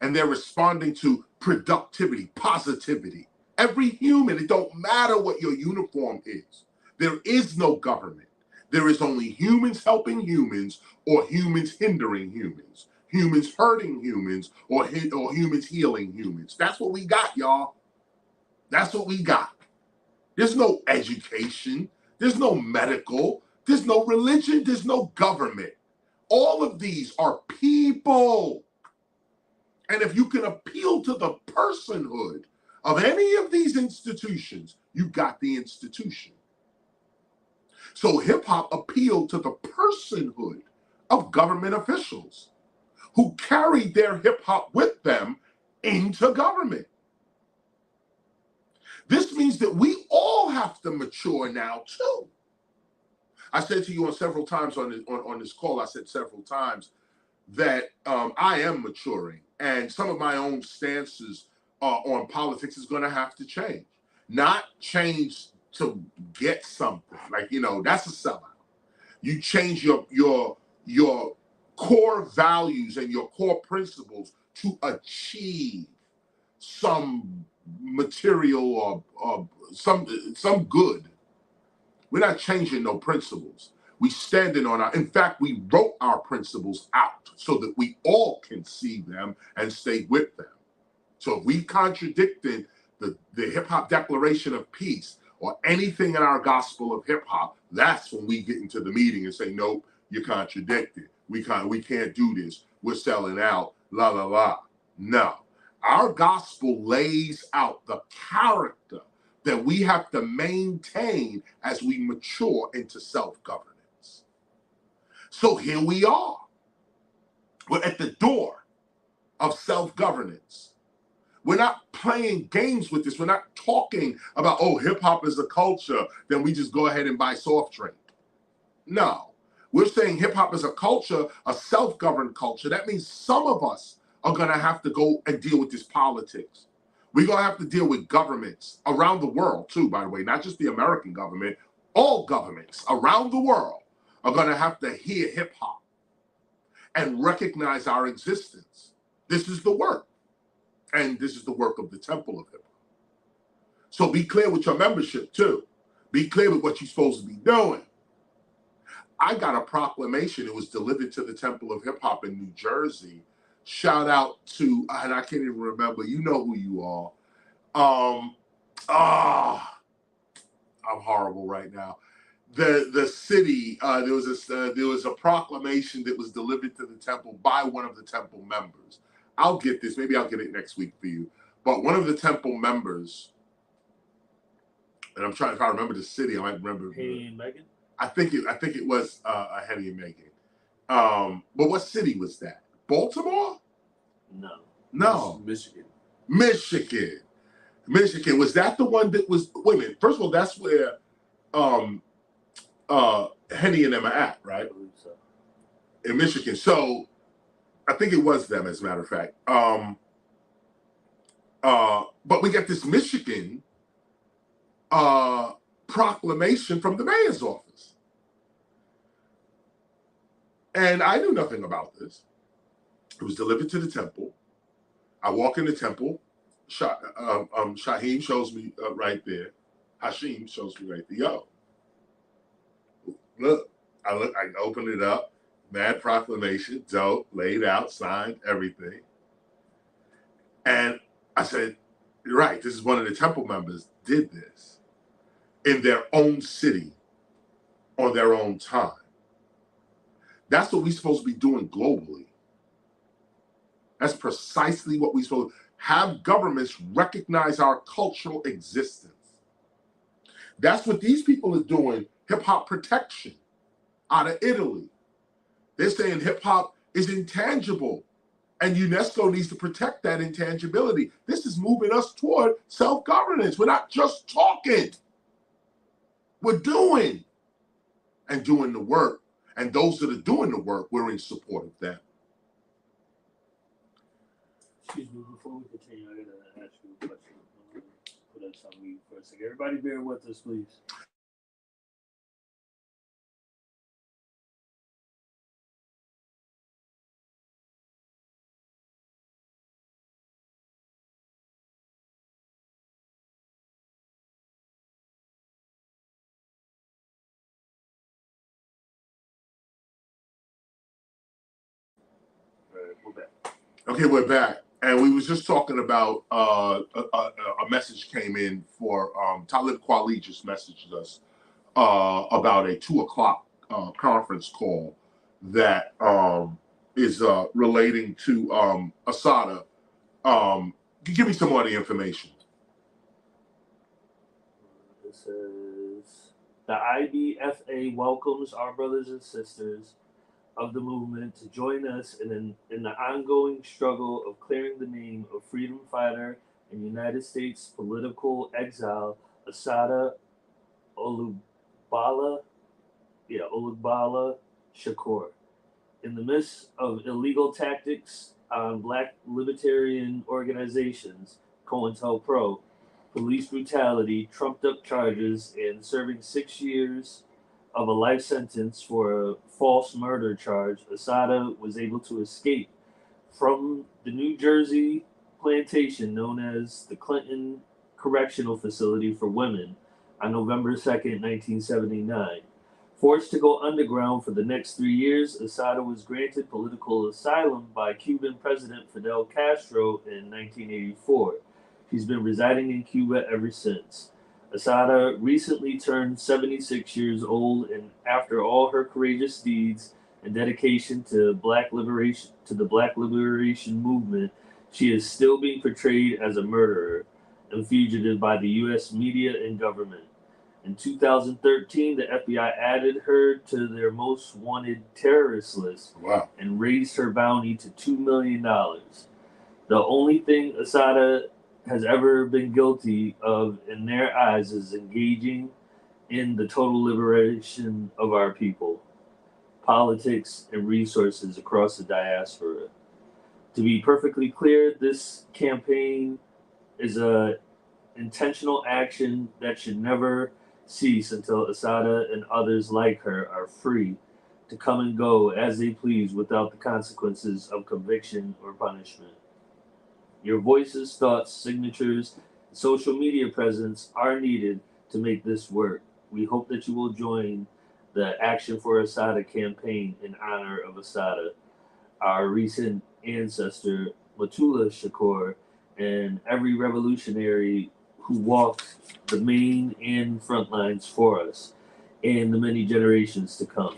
and they're responding to productivity, positivity. Every human, it don't matter what your uniform is. There is no government. There is only humans helping humans, or humans hindering humans. Humans hurting humans, or humans healing humans. That's what we got, y'all. That's what we got. There's no education. There's no medical. There's no religion. There's no government. All of these are people. And if you can appeal to the personhood of any of these institutions, you got the institution. So hip hop appealed to the personhood of government officials who carried their hip hop with them into government. This means that we all have to mature now too. I said to you on several times on this call, I said several times that I am maturing, and some of my own stances on politics is going to have to change. Not change to get something, like, that's a sellout. You change your core values and your core principles to achieve some material or some good. We're not changing no principles. We standing on in fact, we wrote our principles out so that we all can see them and stay with them. So if we contradicted the hip hop Declaration of Peace or anything in our gospel of hip hop, that's when we get into the meeting and say, nope, you're contradicted. We can't do this. We're selling out, la, la, la. No, our gospel lays out the character that we have to maintain as we mature into self-governance. So here we are. We're at the door of self-governance. We're not playing games with this. We're not talking about, oh, hip-hop is a culture, then we just go ahead and buy soft drink. No, we're saying hip-hop is a culture, a self-governed culture. That means some of us are going to have to go and deal with this politics. We're going to have to deal with governments around the world, too, by the way, not just the American government. All governments around the world are going to have to hear hip-hop and recognize our existence. This is the work. And this is the work of the Temple of Hip Hop. So be clear with your membership, too. Be clear with what you're supposed to be doing. I got a proclamation. It was delivered to the Temple of Hip Hop in New Jersey. Shout out to, and I can't even remember, you know who you are. Ah, I'm horrible right now. The city, there was a proclamation that was delivered to the temple by one of the temple members. I'll get this. Maybe I'll get it next week for you. But one of the temple members, and I'm trying, if I remember the city, I might remember. Henny and Meghan? I think it was Henny and Meghan. But what city was that? Baltimore? No. Michigan. Michigan. Was that the one that was, wait a minute, first of all, that's where Henny and them are at, right? I believe so. In Michigan. So I think it was them, as a matter of fact. But we got this Michigan proclamation from the mayor's office. And I knew nothing about this. It was delivered to the temple. I walk in the temple. Shaheem shows me right there. Hashim shows me right there. Yo, look. I open it up. Mad proclamation, dope, laid out, signed, everything. And I said, you're right. This is one of the temple members did this in their own city on their own time. That's what we're supposed to be doing globally. That's precisely what we're supposed to have governments recognize our cultural existence. That's what these people are doing, hip-hop protection out of Italy. They're saying hip-hop is intangible and UNESCO needs to protect that intangibility. This is moving us toward self-governance. We're not just talking. We're doing and doing the work. And those that are doing the work, we're in support of them. Excuse me, before we continue, I gotta ask you a question. Put us on mute for a second. Everybody bear with us, please. All right, we're back. Okay, we're back. And we was just talking about a message came in for Talib Kweli just messaged us about a 2:00 conference call that is relating to Assata. Give me some more of the information. It says the IBFA welcomes our brothers and sisters of the movement to join us in the ongoing struggle of clearing the name of freedom fighter and United States political exile Assata Olugbala Shakur. In the midst of illegal tactics on black libertarian organizations, COINTELPRO, police brutality, trumped-up charges, and serving 6 years of a life sentence for a false murder charge, Assata was able to escape from the New Jersey plantation known as the Clinton Correctional Facility for Women on November 2nd, 1979. Forced to go underground for the next 3 years, Assata was granted political asylum by Cuban President Fidel Castro in 1984. She's been residing in Cuba ever since. Assata recently turned 76 years old, and after all her courageous deeds and dedication to the Black Liberation movement, she is still being portrayed as a murderer and fugitive by the U.S. media and government. In 2013, the FBI added her to their most wanted terrorist list. Wow. And raised her bounty to $2 million. The only thing Assata has ever been guilty of in their eyes is engaging in the total liberation of our people, politics, and resources across the diaspora. To be perfectly clear, this campaign is an intentional action that should never cease until Assata and others like her are free to come and go as they please without the consequences of conviction or punishment. Your voices, thoughts, signatures, and social media presence are needed to make this work. We hope that you will join the Action for Assata campaign in honor of Assata, our recent ancestor, Assata Shakur, and every revolutionary who walked the main and front lines for us and the many generations to come.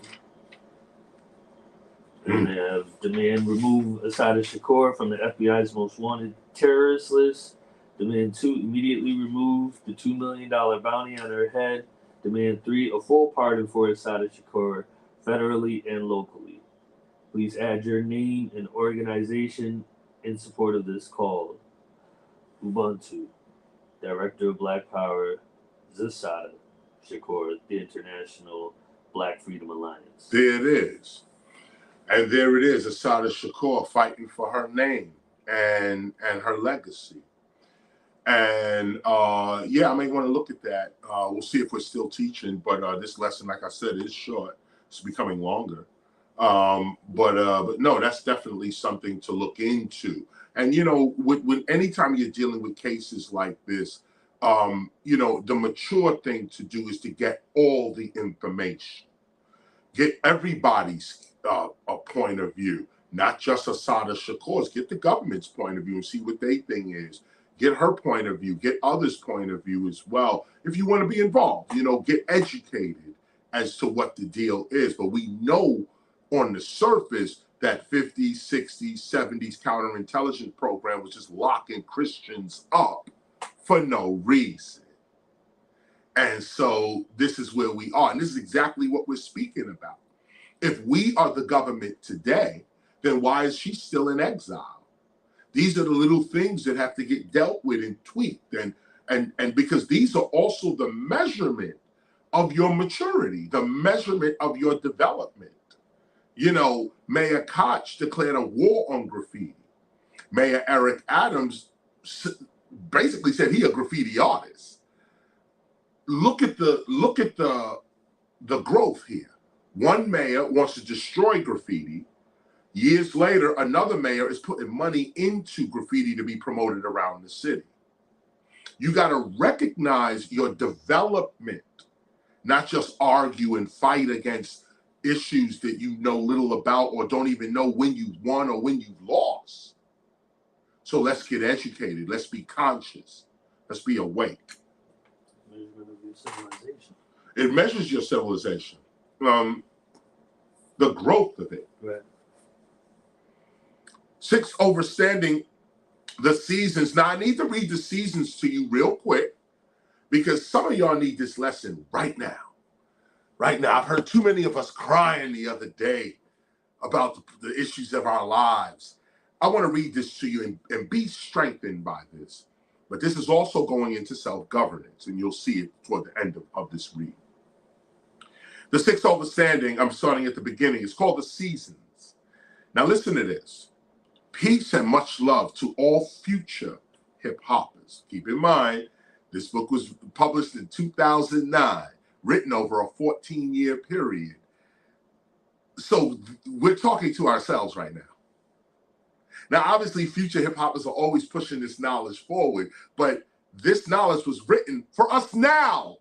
And they have demand remove Assata Shakur from the FBI's most wanted terrorist list. Demand 2, immediately remove the $2 million bounty on her head. Demand 3, a full pardon for Assata Shakur, federally and locally. Please add your name and organization in support of this call. Ubuntu, Director of Black Power, Assata Shakur, the International Black Freedom Alliance. There it is. And there it is, Assata Shakur fighting for her name and her legacy. And yeah, I may want to look at that. We'll see if we're still teaching, but this lesson, like I said, is short. It's becoming longer. But no, that's definitely something to look into. And, you know, when anytime you're dealing with cases like this, you know, the mature thing to do is to get all the information. Get everybody's a point of view, not just Assata Shakur's. Get the government's point of view and see what they think is. Get her point of view. Get others' point of view as well. If you want to be involved, you know, get educated as to what the deal is. But we know on the surface that 50s, 60s, 70s counterintelligence program was just locking Christians up for no reason. And so this is where we are. And this is exactly what we're speaking about. If we are the government today, then why is she still in exile? These are the little things that have to get dealt with and tweaked. And because these are also the measurement of your maturity, the measurement of your development. You know, Mayor Koch declared a war on graffiti. Mayor Eric Adams basically said he a graffiti artist. Look at the growth here. One mayor wants to destroy graffiti. Years later, another mayor is putting money into graffiti to be promoted around the city. You got to recognize your development, not just argue and fight against issues that you know little about or don't even know when you won or when you lost. So let's get educated. Let's be conscious. Let's be awake. Measurement of your civilization. It measures your civilization. The growth of it. Right. 6, understanding the seasons. Now, I need to read the seasons to you real quick because some of y'all need this lesson right now. Right now. I've heard too many of us crying the other day about the issues of our lives. I want to read this to you and be strengthened by this. But this is also going into self-governance, and you'll see it toward the end of this read. The 6th understanding, I'm starting at the beginning, it's called the seasons. Now listen to this. Peace and much love to all future hip-hoppers. Keep in mind, this book was published in 2009, written over a 14-year period. So we're talking to ourselves right now. Now, obviously, future hip-hoppers are always pushing this knowledge forward, but this knowledge was written for us now.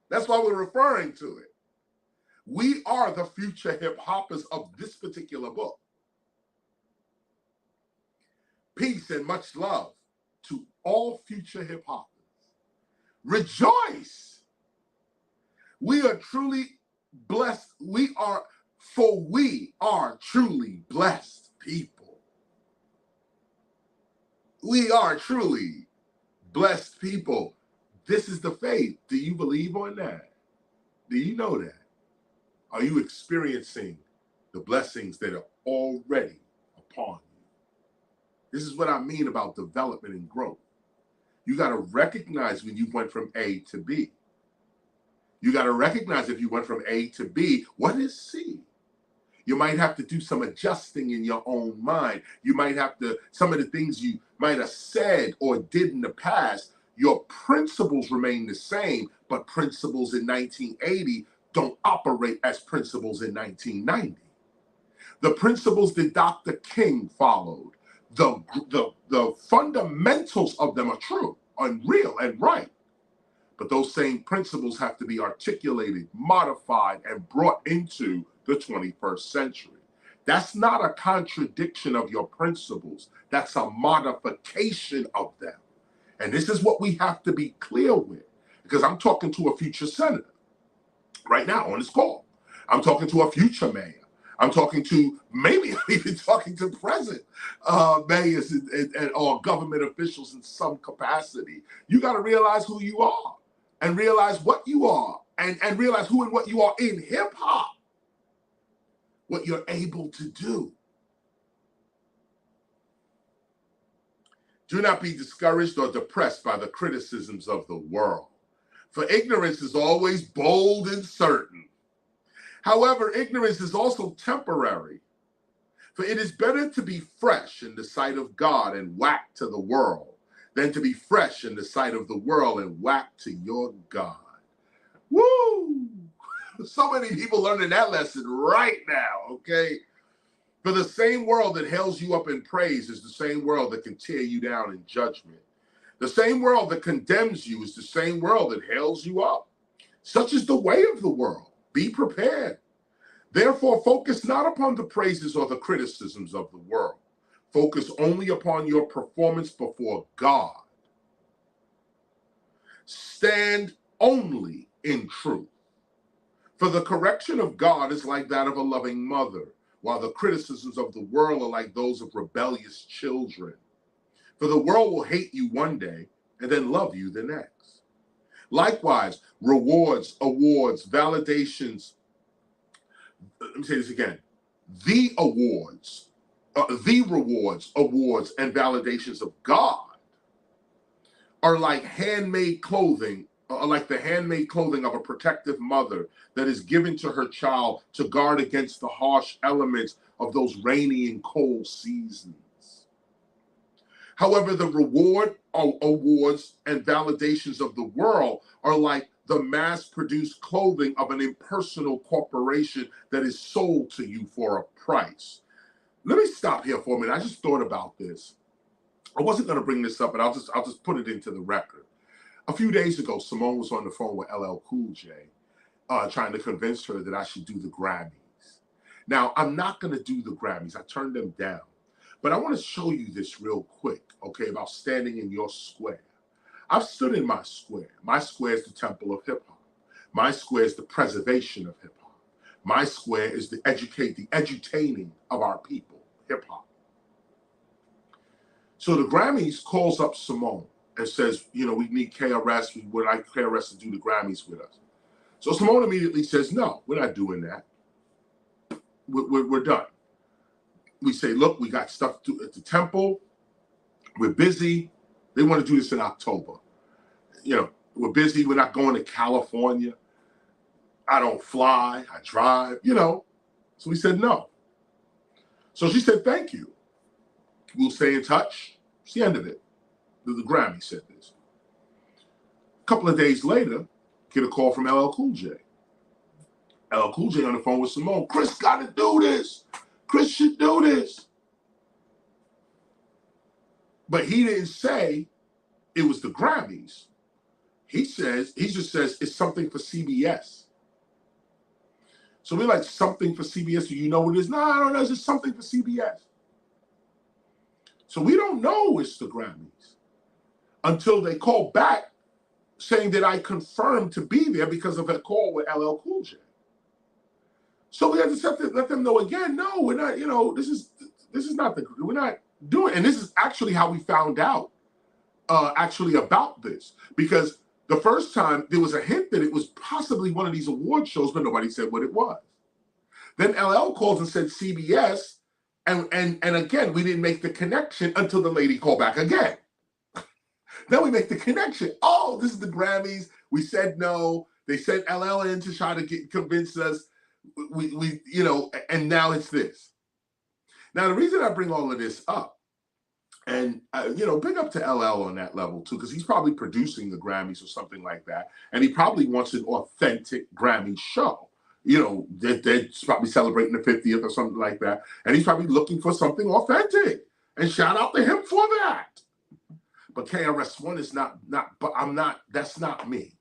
That's why we're referring to it. We are the future hip-hoppers of this particular book. Peace and much love to all future hip-hoppers. Rejoice. We are truly blessed. We are truly blessed people. We are truly blessed people. This is the faith. Do you believe on that? Do you know that? Are you experiencing the blessings that are already upon you? This is what I mean about development and growth. You got to recognize when you went from A to B. You got to recognize if you went from A to B, what is C? You might have to do some adjusting in your own mind. You might have to, some of the things you might have said or did in the past, your principles remain the same, but principles in 1980 don't operate as principles in 1990. The principles that Dr. King followed, the fundamentals of them are true and real and right. But those same principles have to be articulated, modified, and brought into the 21st century. That's not a contradiction of your principles. That's a modification of them. And this is what we have to be clear with, because I'm talking to a future senator right now on this call. I'm talking to a future mayor. I'm talking to, maybe I'm even talking to present mayors and or government officials in some capacity. You got to realize who you are and realize what you are and realize who and what you are in hip hop, what you're able to do. Do not be discouraged or depressed by the criticisms of the world, for ignorance is always bold and certain. However, ignorance is also temporary, for it is better to be fresh in the sight of God and whack to the world than to be fresh in the sight of the world and whack to your God. Woo! So many people learning that lesson right now, okay? For the same world that hails you up in praise is the same world that can tear you down in judgment. The same world that condemns you is the same world that hails you up. Such is the way of the world. Be prepared. Therefore, focus not upon the praises or the criticisms of the world. Focus only upon your performance before God. Stand only in truth. For the correction of God is like that of a loving mother, while the criticisms of the world are like those of rebellious children. For the world will hate you one day and then love you the next. Likewise, rewards, awards, validations. Let me say this again. The rewards, awards, and validations of God are like handmade clothing, like the handmade clothing of a protective mother that is given to her child to guard against the harsh elements of those rainy and cold seasons. However, the reward, awards, and validations of the world are like the mass-produced clothing of an impersonal corporation that is sold to you for a price. Let me stop here for a minute. I just thought about this. I wasn't going to bring this up, but I'll just put it into the record. A few days ago, Simone was on the phone with LL Cool J, trying to convince her that I should do the Grammys. Now, I'm not going to do the Grammys. I turned them down. But I want to show you this real quick, okay, about standing in your square. I've stood in my square. My square is the temple of hip hop. My square is the preservation of hip hop. My square is the edutaining of our people, hip hop. So the Grammys calls up Simone and says, you know, we need KRS. We would like KRS to do the Grammys with us. So Simone immediately says, no, we're not doing that. We're done. We say, look, we got stuff to at the temple. We're busy. They want to do this in October. You know, we're busy. We're not going to California. I don't fly. I drive, you know. So we said no. So she said, thank you. We'll stay in touch. It's the end of it. The Grammy said this. A couple of days later, get a call from LL Cool J. LL Cool J on the phone with Simone. Chris got to do this. Chris should do this. But he didn't say it was the Grammys. He just says it's something for CBS. So we're like, something for CBS? Do you know what it is? No, I don't know. It's just something for CBS. So we don't know it's the Grammys until they call back saying that I confirmed to be there because of a call with LL Cool J. So we had to let them know again, no, we're not, you know, this is not we're not doing, and this is actually how we found out actually about this, because the first time there was a hint that it was possibly one of these award shows, but nobody said what it was. Then LL calls and said CBS, and again, we didn't make the connection until the lady called back again. Then we make the connection. Oh, this is the Grammys. We said no. They sent LL in to try to convince us. We you know, and now it's this. Now, the reason I bring all of this up, and you know, big up to LL on that level too, because he's probably producing the Grammys or something like that, and he probably wants an authentic Grammy show. You know, they're probably celebrating the 50th or something like that, and he's probably looking for something authentic. And shout out to him for that. But KRS-ONE is not. But I'm not. That's not me.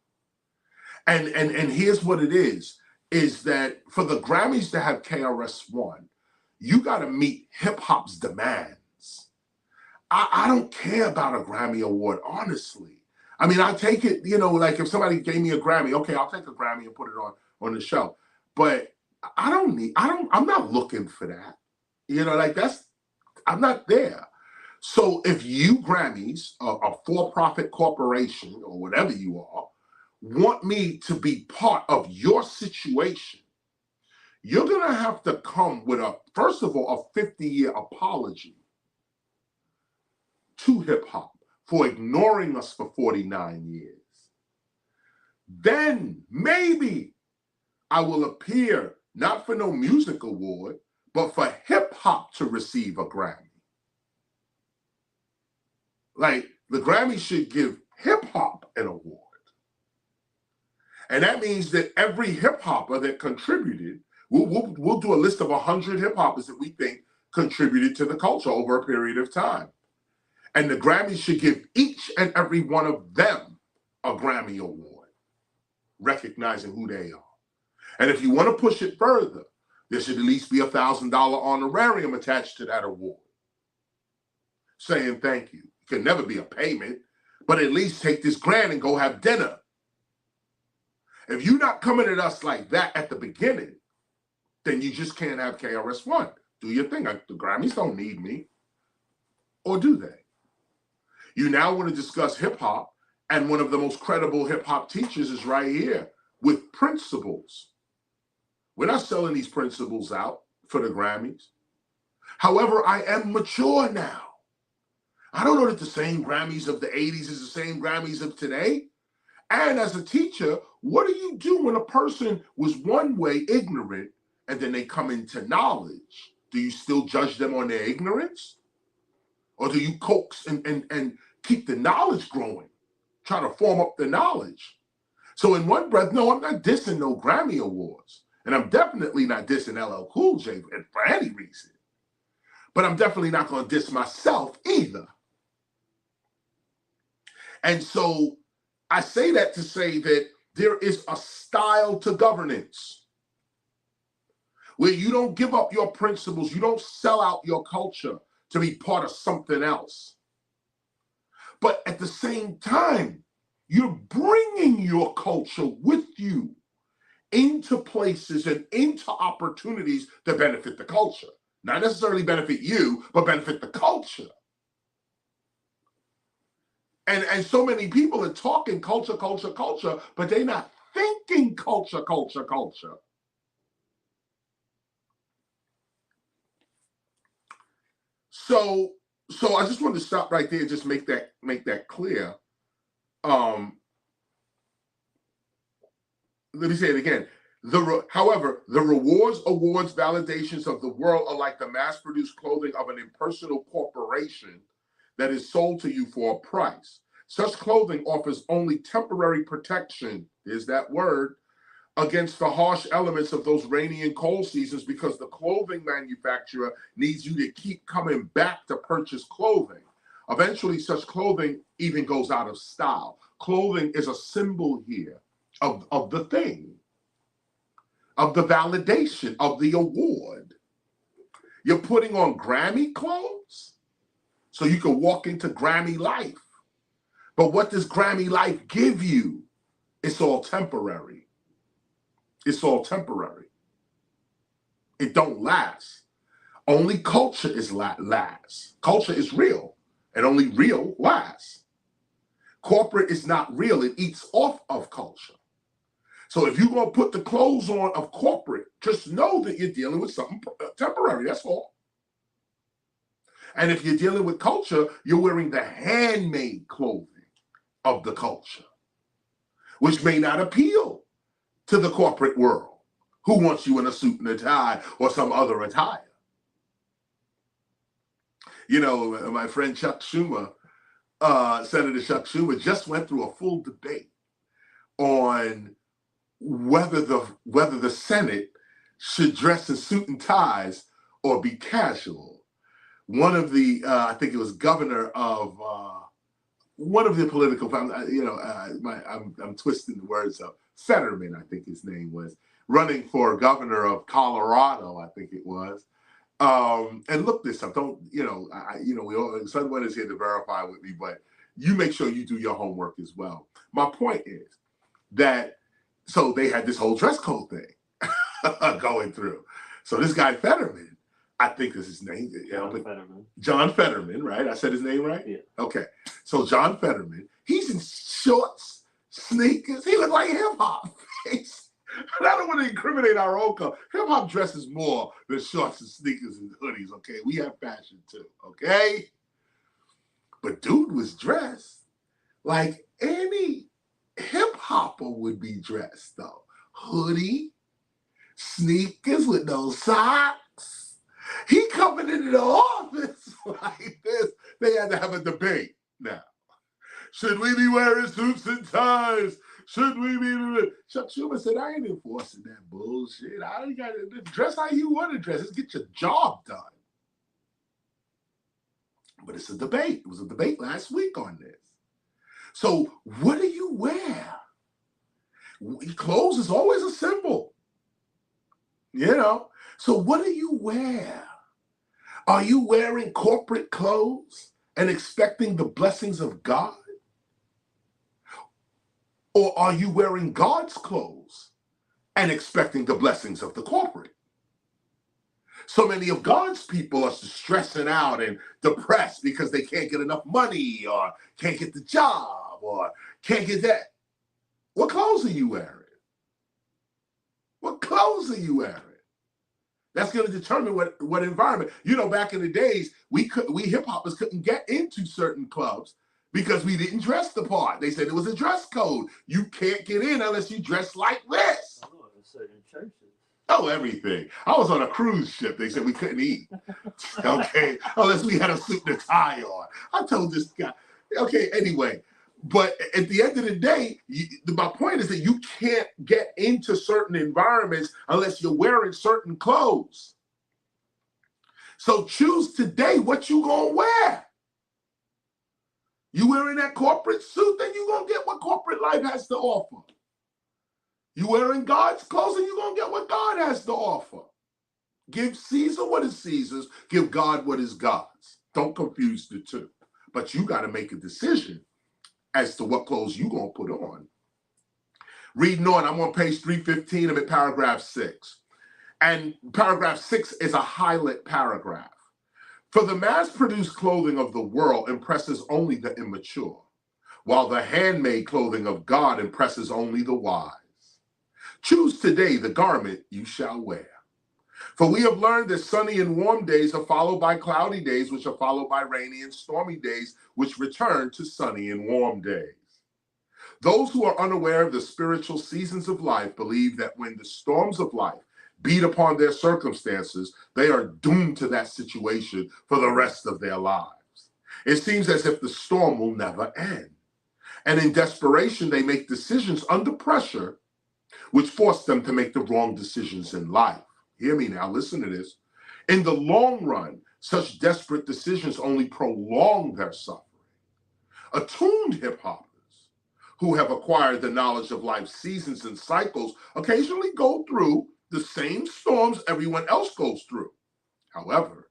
And here's what it is that for the Grammys to have KRS-ONE, you got to meet hip hop's demands. I don't care about a Grammy Award, honestly. I mean, I take it, you know, like if somebody gave me a Grammy, okay, I'll take a Grammy and put it on the shelf. But I'm not looking for that. You know, like I'm not there. So if you Grammys, a for-profit corporation or whatever you are, want me to be part of your situation, you're going to have to come with first of all, a 50-year apology to hip hop for ignoring us for 49 years. Then maybe I will appear not for no music award, but for hip hop to receive a Grammy. Like the Grammy should give hip hop an award. And that means that every hip hopper that contributed, we'll do a list of 100 hip hoppers that we think contributed to the culture over a period of time. And the Grammys should give each and every one of them a Grammy award, recognizing who they are. And if you want to push it further, there should at least be a $1,000 honorarium attached to that award, saying thank you. It can never be a payment, but at least take this grand and go have dinner. If you're not coming at us like that at the beginning, then you just can't have KRS-ONE. Do your thing. The Grammys don't need me. Or do they? You now want to discuss hip hop, and one of the most credible hip hop teachers is right here with principles. We're not selling these principles out for the Grammys. However, I am mature now. I don't know that the same Grammys of the 80s is the same Grammys of today. And as a teacher, what do you do when a person was one way ignorant and then they come into knowledge? Do you still judge them on their ignorance? Or do you coax and keep the knowledge growing, try to form up the knowledge? So in one breath, no, I'm not dissing no Grammy Awards. And I'm definitely not dissing LL Cool J for any reason. But I'm definitely not going to diss myself either. And so I say that to say that there is a style to governance where you don't give up your principles, you don't sell out your culture to be part of something else. But at the same time, you're bringing your culture with you into places and into opportunities that benefit the culture. Not necessarily benefit you, but benefit the culture. And so many people are talking culture, culture, culture, but they're not thinking culture, culture, culture. So I just wanted to stop right there and just make that clear. Let me say it again. However, the rewards, awards, validations of the world are like the mass-produced clothing of an impersonal corporation that is sold to you for a price. Such clothing offers only temporary protection, is that word, against the harsh elements of those rainy and cold seasons because the clothing manufacturer needs you to keep coming back to purchase clothing. Eventually, such clothing even goes out of style. Clothing is a symbol here of the thing, of the validation, of the award. You're putting on Grammy clothes so you can walk into Grammy life. But what does Grammy life give you? It's all temporary. It's all temporary. It don't last. Only culture is lasts. Culture is real, and only real lasts. Corporate is not real. It eats off of culture. So if you're going to put the clothes on of corporate, just know that you're dealing with something temporary. That's all. And if you're dealing with culture, you're wearing the handmade clothing of the culture, which may not appeal to the corporate world, who wants you in a suit and a tie or some other attire. You know, my friend Chuck Schumer, Senator Chuck Schumer, just went through a full debate on whether the Senate should dress in suit and ties or be casual. One of the, I think it was governor of one of the political families, you know, I'm twisting the words up. Fetterman, I think his name was, running for governor of Colorado, I think it was. And look this up. Don't, we all, someone is here to verify with me, but you make sure you do your homework as well. My point is that, so they had this whole dress code thing going through. So this guy Fetterman, I think is his name. Fetterman. John Fetterman, right? I said his name right? Yeah. Okay. So John Fetterman, he's in shorts, sneakers. He looked like hip hop. And I don't want to incriminate our own culture. Hip hop dresses more than shorts and sneakers and hoodies, okay? We have fashion too, okay? But dude was dressed like any hip hopper would be dressed, though. Hoodie, sneakers with no socks. He coming into the office like this. They had to have a debate now. Should we be wearing suits and ties? Should we be? Chuck Schumer said, I ain't enforcing that bullshit. I ain't got to dress how you want to dress. Let's get your job done. But it's a debate. It was a debate last week on this. So what do you wear? Clothes is always a symbol. So what do you wear? Are you wearing corporate clothes and expecting the blessings of God? Or are you wearing God's clothes and expecting the blessings of the corporate? So many of God's people are stressing out and depressed because they can't get enough money or can't get the job or can't get that. What clothes are you wearing? What clothes are you wearing? That's going to determine what environment. Back in the days, we hip hoppers couldn't get into certain clubs because we didn't dress the part. They said it was a dress code. You can't get in unless you dress like this. Oh, in certain churches. Oh, everything. I was on a cruise ship. They said we couldn't eat. Okay. Unless we had a suit and a tie on. I told this guy. Okay, anyway. But at the end of the day, my point is that you can't get into certain environments unless you're wearing certain clothes. So choose today what you gonna wear. You wearing that corporate suit, then you gonna get what corporate life has to offer. You wearing God's clothes, and you gonna get what God has to offer. Give Caesar what is Caesar's, give God what is God's. Don't confuse the two. But you gotta make a decision as to what clothes you gonna put on. Reading on, I'm on page 315, I'm at paragraph 6. And paragraph 6 is a highlight paragraph. For the mass-produced clothing of the world impresses only the immature, while the handmade clothing of God impresses only the wise. Choose today the garment you shall wear. For we have learned that sunny and warm days are followed by cloudy days, which are followed by rainy and stormy days, which return to sunny and warm days. Those who are unaware of the spiritual seasons of life believe that when the storms of life beat upon their circumstances, they are doomed to that situation for the rest of their lives. It seems as if the storm will never end. And in desperation, they make decisions under pressure, which force them to make the wrong decisions in life. Hear me now, listen to this. In the long run, such desperate decisions only prolong their suffering. Attuned hip hoppers who have acquired the knowledge of life's seasons and cycles occasionally go through the same storms everyone else goes through. However,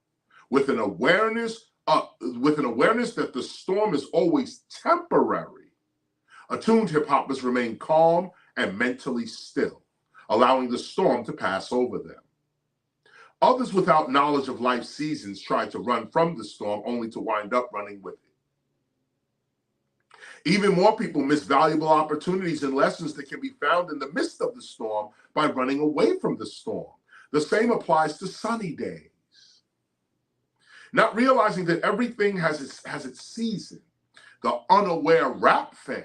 with an awareness that the storm is always temporary, attuned hip hoppers remain calm and mentally still, allowing the storm to pass over them. Others without knowledge of life's seasons try to run from the storm only to wind up running with it. Even more people miss valuable opportunities and lessons that can be found in the midst of the storm by running away from the storm. The same applies to sunny days. Not realizing that everything has its season, the unaware rap fan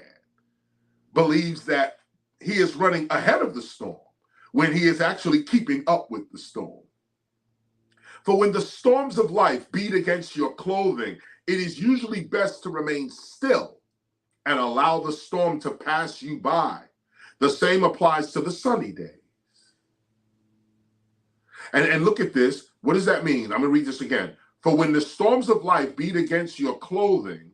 believes that he is running ahead of the storm when he is actually keeping up with the storm. For when the storms of life beat against your clothing, it is usually best to remain still and allow the storm to pass you by. The same applies to the sunny days. And look at this. What does that mean? I'm going to read this again. For when the storms of life beat against your clothing,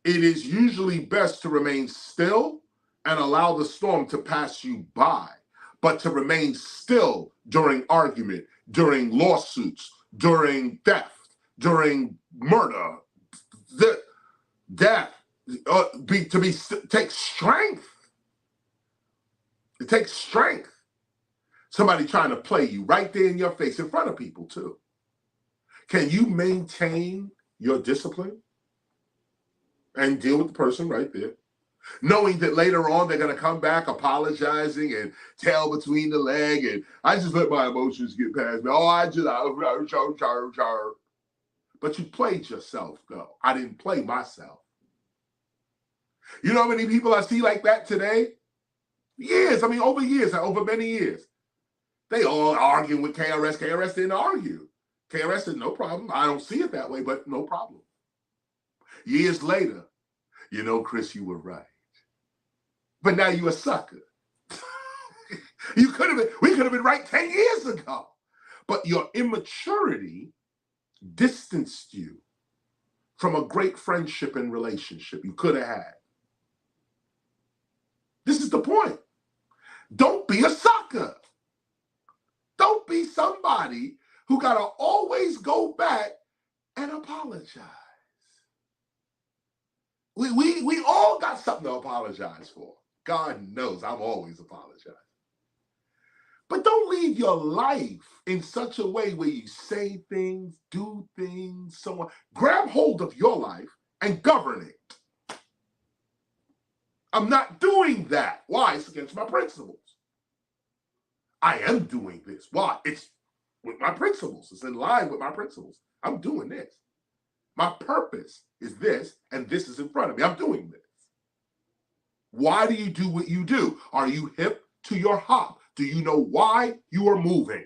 it is usually best to remain still and allow the storm to pass you by. But to remain still during argument, during lawsuits, during theft, during murder, death, takes strength. It takes strength. Somebody trying to play you right there in your face, in front of people too. Can you maintain your discipline and deal with the person right there, knowing that later on they're going to come back apologizing and tail between the leg and I just let my emotions get past me. But you played yourself though. I didn't play myself. You know how many people I see like that today? Years, over many years. They all arguing with KRS. KRS didn't argue. KRS said, no problem. I don't see it that way, but no problem. Years later, you know, Chris, you were right. But now you're a sucker. We could have been right 10 years ago. But your immaturity distanced you from a great friendship and relationship you could have had. This is the point. Don't be a sucker. Don't be somebody who got to always go back and apologize. We all got something to apologize for. God knows I'm always apologizing. But don't leave your life in such a way where you say things, do things, so on. Grab hold of your life and govern it. I'm not doing that. Why? It's against my principles. I am doing this. Why? It's with my principles. It's in line with my principles. I'm doing this. My purpose is this, and this is in front of me. I'm doing this. Why do you do what you do? Are you hip to your hop? Do you know why you are moving?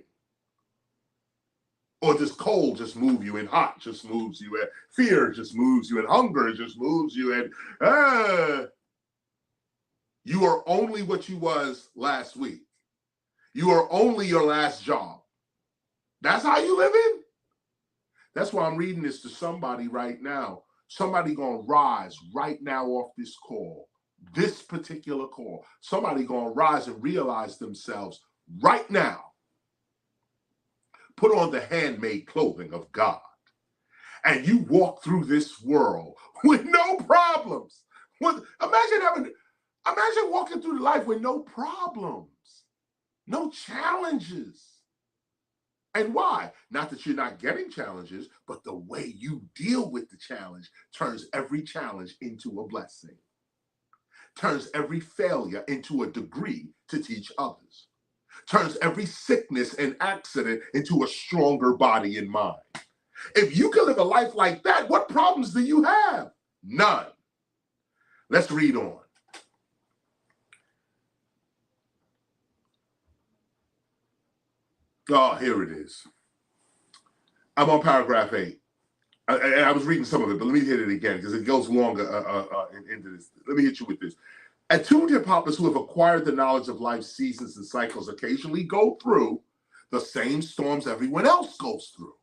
Or does cold just move you and hot just moves you and fear just moves you and hunger just moves you and you are only what you was last week. You are only your last job. That's how you living? That's why I'm reading this to somebody right now. Somebody gonna rise right now off this call. This particular call, somebody gonna rise and realize themselves right now. Put on the handmade clothing of God, and you walk through this world with no problems. Imagine walking through life with no problems, no challenges. And why? Not that you're not getting challenges, but the way you deal with the challenge turns every challenge into a blessing. Turns every failure into a degree to teach others. Turns every sickness and accident into a stronger body and mind. If you can live a life like that, what problems do you have? None. Let's read on. Oh, here it is. I'm on paragraph 8. And I was reading some of it, but let me hit it again because it goes longer into this. Let me hit you with this. Attuned hip hoppers who have acquired the knowledge of life's seasons and cycles occasionally go through the same storms everyone else goes through.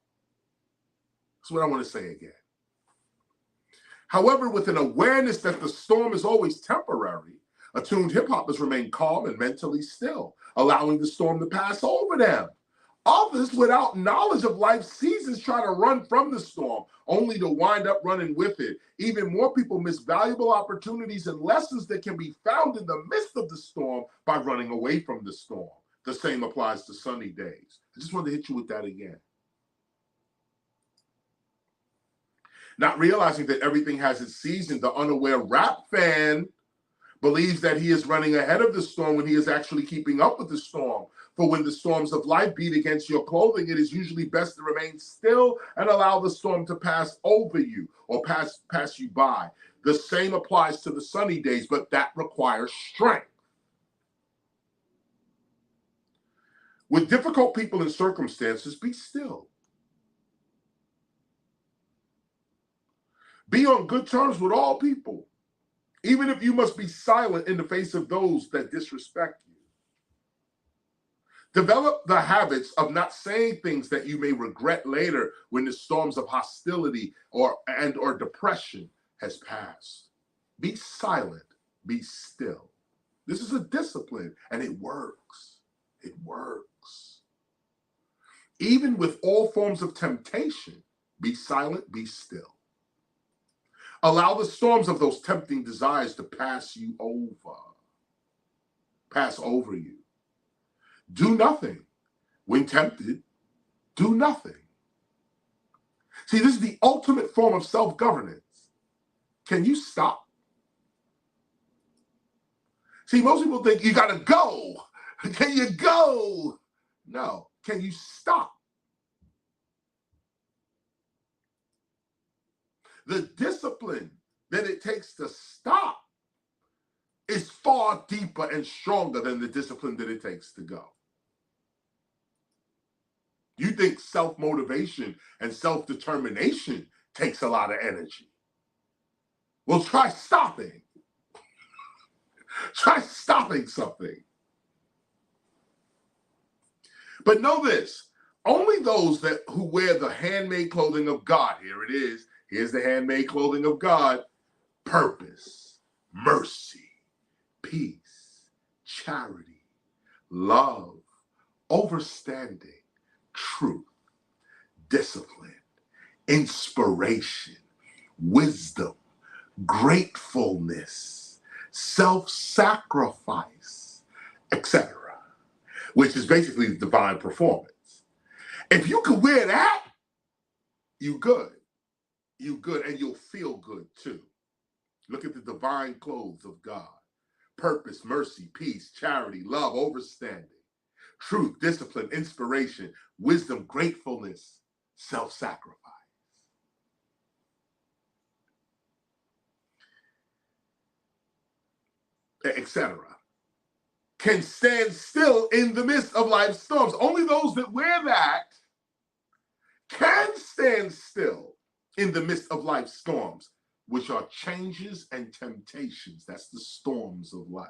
That's what I want to say again. However, with an awareness that the storm is always temporary, attuned hip hoppers remain calm and mentally still, allowing the storm to pass over them. Others, without knowledge of life's seasons, try to run from the storm, only to wind up running with it. Even more people miss valuable opportunities and lessons that can be found in the midst of the storm by running away from the storm. The same applies to sunny days. I just wanted to hit you with that again. Not realizing that everything has its season, the unaware rap fan believes that he is running ahead of the storm when he is actually keeping up with the storm. For when the storms of life beat against your clothing, it is usually best to remain still and allow the storm to pass over you or pass you by. The same applies to the sunny days, but that requires strength. With difficult people and circumstances, be still. Be on good terms with all people, even if you must be silent in the face of those that disrespect you. Develop the habits of not saying things that you may regret later when the storms of hostility or depression has passed. Be silent, be still. This is a discipline and it works. It works. Even with all forms of temptation, be silent, be still. Allow the storms of those tempting desires to pass over you. Do nothing. When tempted, do nothing. See, this is the ultimate form of self-governance. Can you stop? See, most people think you gotta go. Can you go? No. Can you stop? The discipline that it takes to stop is far deeper and stronger than the discipline that it takes to go. You think self-motivation and self-determination takes a lot of energy. Well, try stopping. Try stopping something. But know this, only those who wear the handmade clothing of God, here it is, here's the handmade clothing of God, purpose, mercy, peace, charity, love, understanding, truth, discipline, inspiration, wisdom, gratefulness, self-sacrifice, etc., which is basically divine performance. If you can wear that, you good. You good, and you'll feel good too. Look at the divine clothes of God. Purpose, mercy, peace, charity, love, understanding, truth, discipline, inspiration, wisdom, gratefulness, self-sacrifice. Etc. Can stand still in the midst of life's storms. Only those that wear that can stand still in the midst of life's storms, which are changes and temptations. That's the storms of life.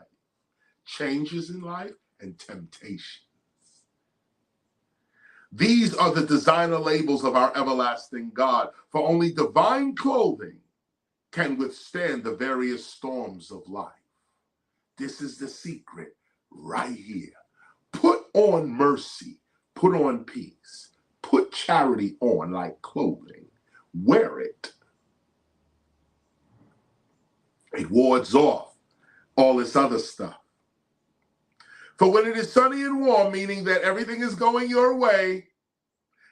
Changes in life and temptations. These are the designer labels of our everlasting God, for only divine clothing can withstand the various storms of life. This is the secret right here. Put on mercy, put on peace, put charity on like clothing. Wear it. It wards off all this other stuff. For when it is sunny and warm, meaning that everything is going your way,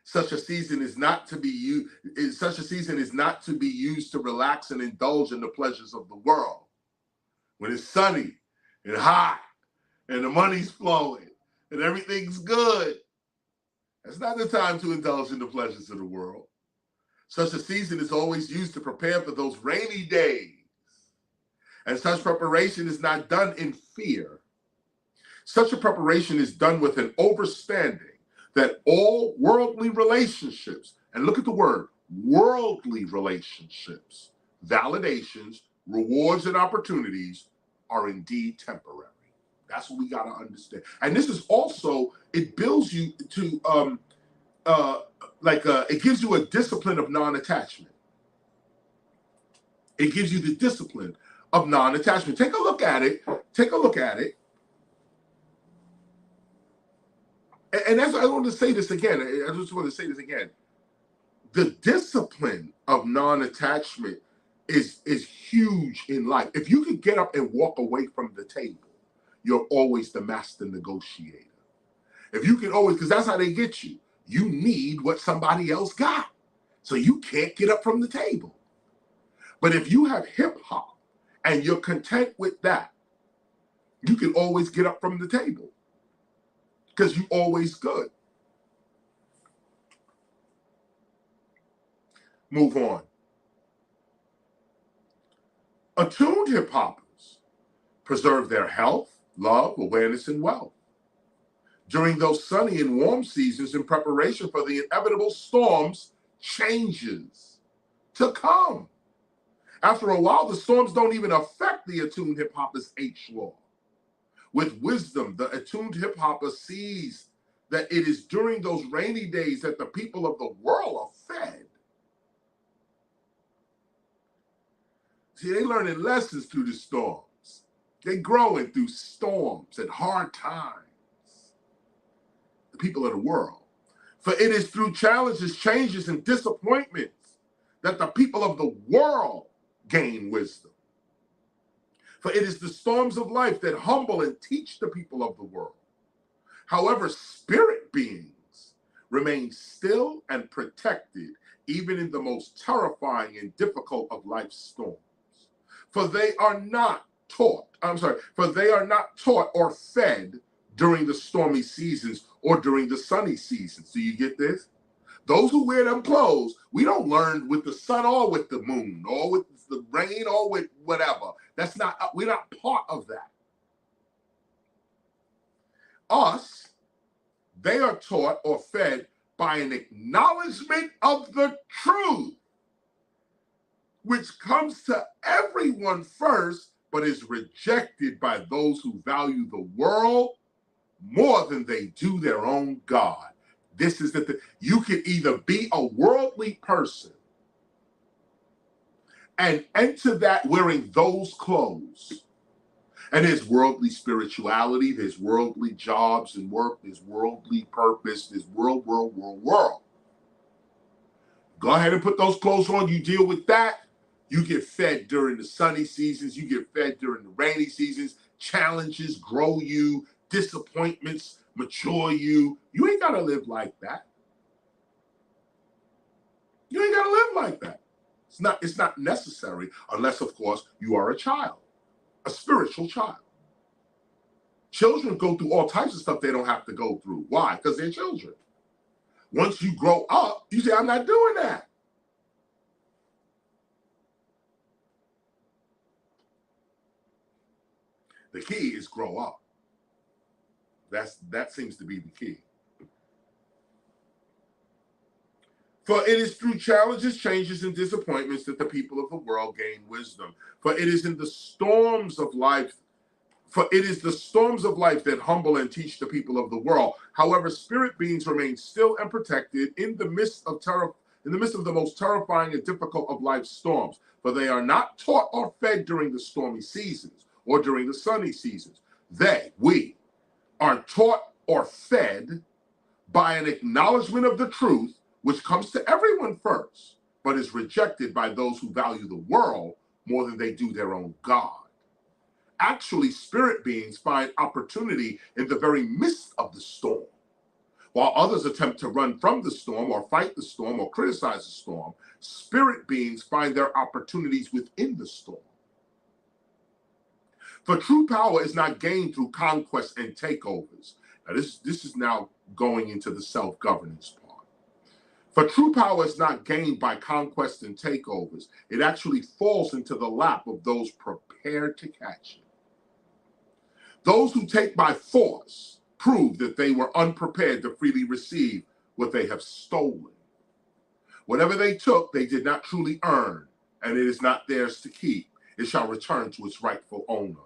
such a season is not to be used to relax and indulge in the pleasures of the world. When it's sunny and hot and the money's flowing and everything's good, that's not the time to indulge in the pleasures of the world. Such a season is always used to prepare for those rainy days. And such preparation is not done in fear. Such a preparation is done with an understanding that all worldly relationships, and look at the word, worldly relationships, validations, rewards, and opportunities are indeed temporary. That's what we got to understand. And this is also, it builds you to, it gives you a discipline of non-attachment. It gives you the discipline of non-attachment. Take a look at it. Take a look at it. And that's, I want to say this again. I just want to say this again. The discipline of non-attachment is huge in life. If you can get up and walk away from the table, you're always the master negotiator. If you can always, because that's how they get you. You need what somebody else got. So you can't get up from the table. But if you have hip hop and you're content with that, you can always get up from the table because you're always good. Move on. Attuned hip hoppers preserve their health, love, awareness, and wealth during those sunny and warm seasons in preparation for the inevitable storms, changes to come. After a while, the storms don't even affect the attuned hip hopper's H law. With wisdom, the attuned hip hopper sees that it is during those rainy days that the people of the world are fed. See, they're learning lessons through the storms. They're growing through storms and hard times. The people of the world. For it is through challenges, changes, and disappointments that the people of the world gain wisdom. For it is the storms of life that humble and teach the people of the world. However, spirit beings remain still and protected even in the most terrifying and difficult of life's storms. For they are not taught or fed during the stormy seasons or during the sunny seasons. Do you get this? Those who wear them clothes, we don't learn with the sun or with the moon or with the rain or with whatever. We're not part of that. Us, they are taught or fed by an acknowledgement of the truth, which comes to everyone first, but is rejected by those who value the world more than they do their own God. This is you can either be a worldly person and enter that wearing those clothes. And there's worldly spirituality, there's worldly jobs and work, there's worldly purpose, there's world. Go ahead and put those clothes on, you deal with that. You get fed during the sunny seasons, you get fed during the rainy seasons. Challenges grow you, disappointments mature you. You ain't gotta live like that. You ain't gotta live like that. It's not necessary unless, of course, you are a child, a spiritual child. Children go through all types of stuff they don't have to go through. Why? Because they're children. Once you grow up, you say, I'm not doing that. The key is grow up. That seems to be the key. For it is through challenges, changes, and disappointments that the people of the world gain wisdom. For it is the storms of life that humble and teach the people of the world. However, spirit beings remain still and protected in the midst of the most terrifying and difficult of life's storms. For they are not taught or fed during the stormy seasons or during the sunny seasons. We are taught or fed by an acknowledgement of the truth, which comes to everyone first, but is rejected by those who value the world more than they do their own God. Actually, spirit beings find opportunity in the very midst of the storm. While others attempt to run from the storm or fight the storm or criticize the storm, spirit beings find their opportunities within the storm. For true power is not gained through conquest and takeovers. Now, this is now going into the self-governance part. For true power is not gained by conquest and takeovers. It actually falls into the lap of those prepared to catch it. Those who take by force prove that they were unprepared to freely receive what they have stolen. Whatever they took, they did not truly earn, and it is not theirs to keep. It shall return to its rightful owner.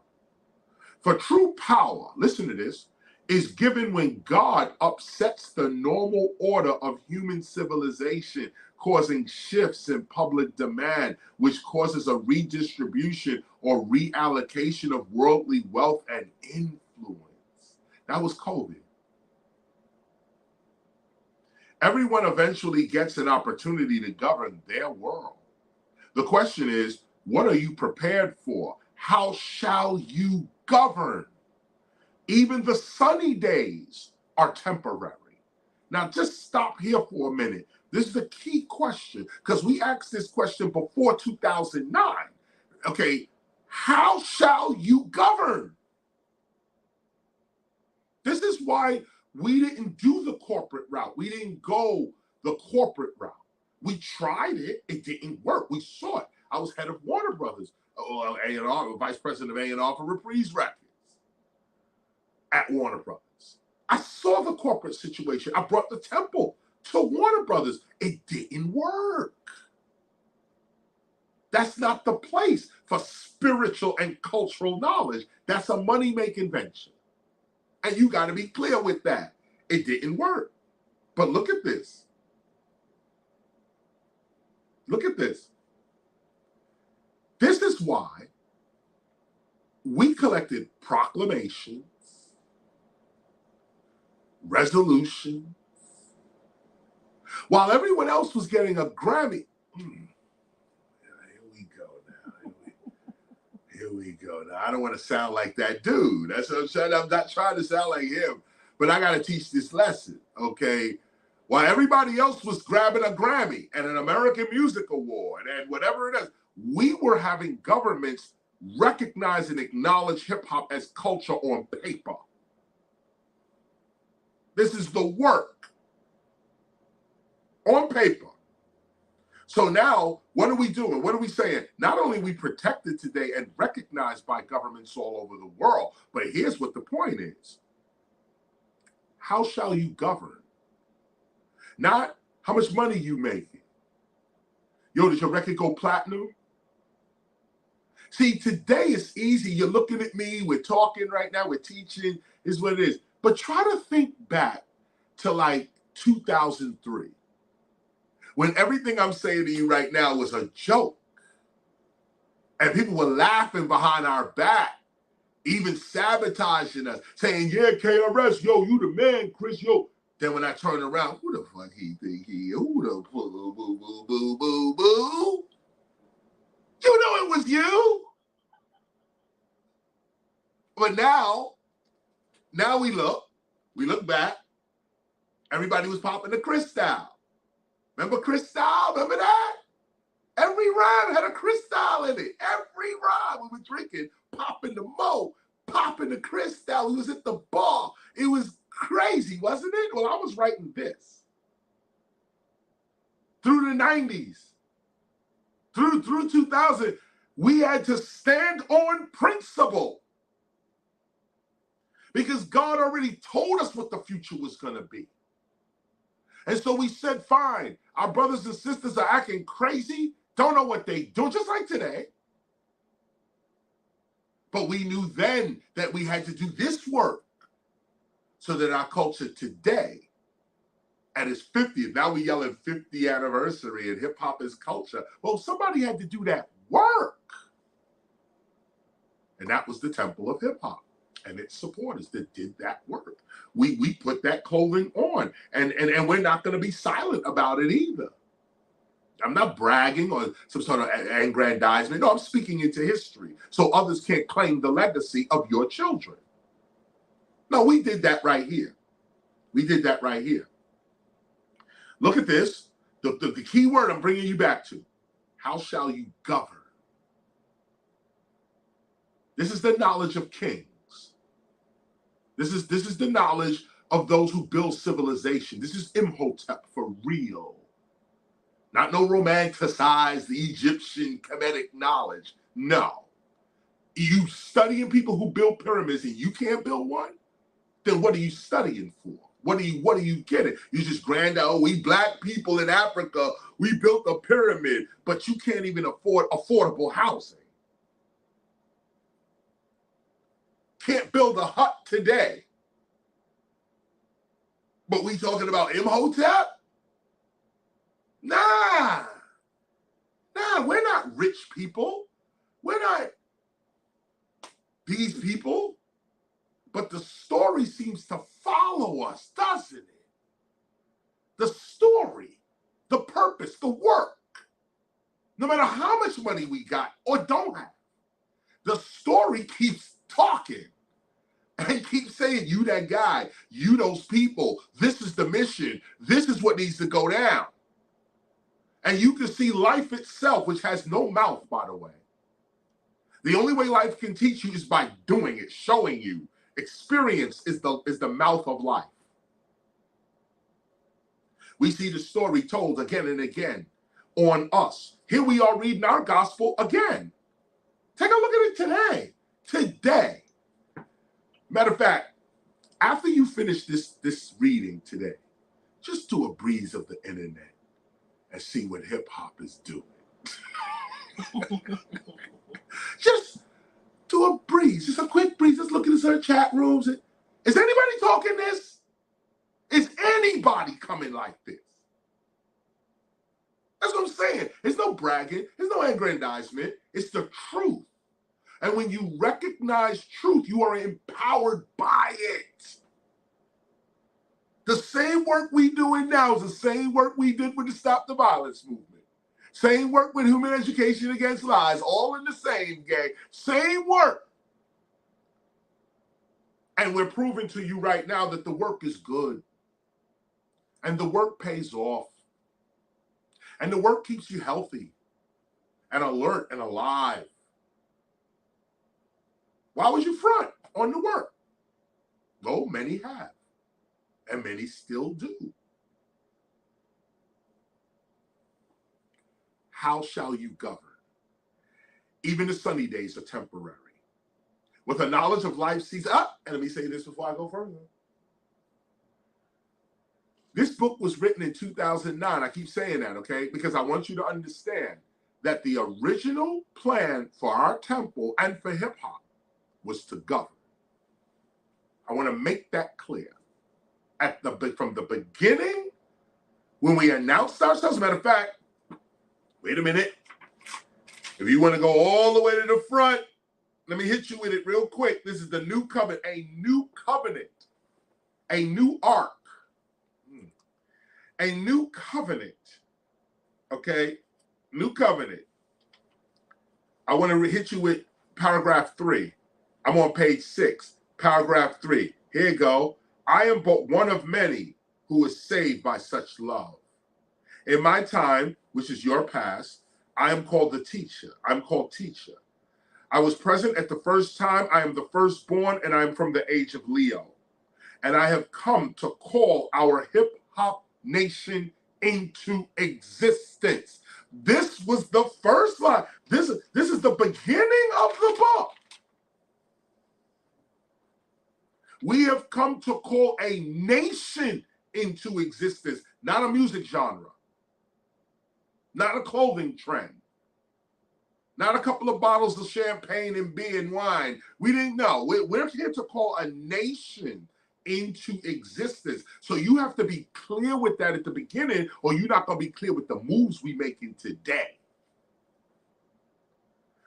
For true power, listen to this, is given when God upsets the normal order of human civilization, causing shifts in public demand, which causes a redistribution or reallocation of worldly wealth and influence. That was COVID. Everyone eventually gets an opportunity to govern their world. The question is, what are you prepared for? How shall you govern? Even the sunny days are temporary. Now, just stop here for a minute. This is the key question, because we asked this question before 2009. Okay, how shall you govern? This is why we didn't do the corporate route. We didn't go the corporate route. We tried it. It didn't work. We saw it. I was head of Warner Brothers, A&R, vice president of A&R for Reprise Records at Warner Brothers. I saw the corporate situation. I brought the temple to Warner Brothers. It didn't work. That's not the place for spiritual and cultural knowledge. That's a money-making venture. And you got to be clear with that. It didn't work. But look at this. Look at this. This is why we collected proclamations, resolutions, While everyone else was getting a Grammy. Here we go now. Here we go now. I don't want to sound like that dude. That's what I'm saying. I'm not trying to sound like him, but I got to teach this lesson, okay? While everybody else was grabbing a Grammy and an American Music Award and whatever it is, we were having governments recognize and acknowledge hip hop as culture on paper. This is the work on paper. So now, what are we doing? What are we saying? Not only are we protected today and recognized by governments all over the world, but here's what the point is. How shall you govern? Not how much money you making. Yo, did your record go platinum? See, today it's easy. You're looking at me. We're talking right now. We're teaching. Is what it is. But try to think back to like 2003. When everything I'm saying to you right now was a joke. And people were laughing behind our back. Even sabotaging us. Saying, yeah, KRS, yo, you the man, Chris, yo. Then when I turn around, who the fuck he think he is? Who the boo, boo, boo, boo, boo, boo? You know it was you. But now we look back. Everybody was popping the Cristal. Remember Cristal? Remember that? Every rhyme had a Cristal in it. Every rhyme we were drinking, popping the Mo, popping the Cristal. We was at the bar. It was crazy, wasn't it? Well, I was writing this. Through the 90s, through 2000, we had to stand on principle. Because God already told us what the future was going to be. And so we said, fine, our brothers and sisters are acting crazy, don't know what they do, just like today. But we knew then that we had to do this work so that our culture today, at its 50th, now we yelling 50th anniversary and hip hop is culture. Well, somebody had to do that work. And that was the Temple of Hip Hop and its supporters that did that work. We put that clothing on, and we're not going to be silent about it either. I'm not bragging or some sort of aggrandizement. No, I'm speaking into history so others can't claim the legacy of your children. No, we did that right here. We did that right here. Look at this. The key word I'm bringing you back to. How shall you govern? This is the knowledge of kings. This is the knowledge of those who build civilization. This is Imhotep for real. Not no romanticized Egyptian Kemetic knowledge. No. You studying people who build pyramids and you can't build one? Then what are you studying for? What are you getting? You just we black people in Africa, we built a pyramid, but you can't even afford affordable housing. Can't build a hut today. But we talking about Imhotep? Nah, we're not rich people. We're not these people. But the story seems to follow us, doesn't it? The story, the purpose, the work. No matter how much money we got or don't have, the story keeps talking and keeps saying, you that guy, you those people, this is the mission, this is what needs to go down. And you can see life itself, which has no mouth, by the way. The only way life can teach you is by doing it, showing you. Experience is the mouth of life. We see the story told again and again on us. Here we are reading our gospel again. Take a look at it today. Today. Matter of fact, after you finish this reading today, just do a breeze of the internet and see what hip hop is doing. Just do a breeze, just a quick breeze. Just look at the chat rooms. Is anybody talking this? Is anybody coming like this? That's what I'm saying. It's no bragging. It's no aggrandizement. It's the truth. And when you recognize truth, you are empowered by it. The same work we doing now is the same work we did with the Stop the Violence movement. Same work with Human Education Against Lies, all in the same gang. Same work. And we're proving to you right now that the work is good. And the work pays off. And the work keeps you healthy and alert and alive. Why would you front on the work? Though many have. And many still do. How shall you govern? Even the sunny days are temporary. With a knowledge of life season up, and let me say this before I go further. This book was written in 2009. I keep saying that, okay? Because I want you to understand that the original plan for our temple and for hip hop was to govern. I want to make that clear. From the beginning, when we announced ourselves, as a matter of fact, wait a minute. If you want to go all the way to the front, let me hit you with it real quick. This is the new covenant, a new covenant, a new ark, a new covenant, okay? New covenant. I want to hit you with paragraph 3. I'm on page 6, paragraph 3. Here you go. I am but one of many who is saved by such love. In my time, which is your past, I am called the teacher. I'm called teacher. I was present at the first time. I am the firstborn, and I am from the age of Leo. And I have come to call our hip-hop nation into existence. This was the first line. This is the beginning of the book. We have come to call a nation into existence, not a music genre, not a clothing trend, not a couple of bottles of champagne and beer and wine. We didn't know. We're here to call a nation into existence. So you have to be clear with that at the beginning, or you're not going to be clear with the moves we making today.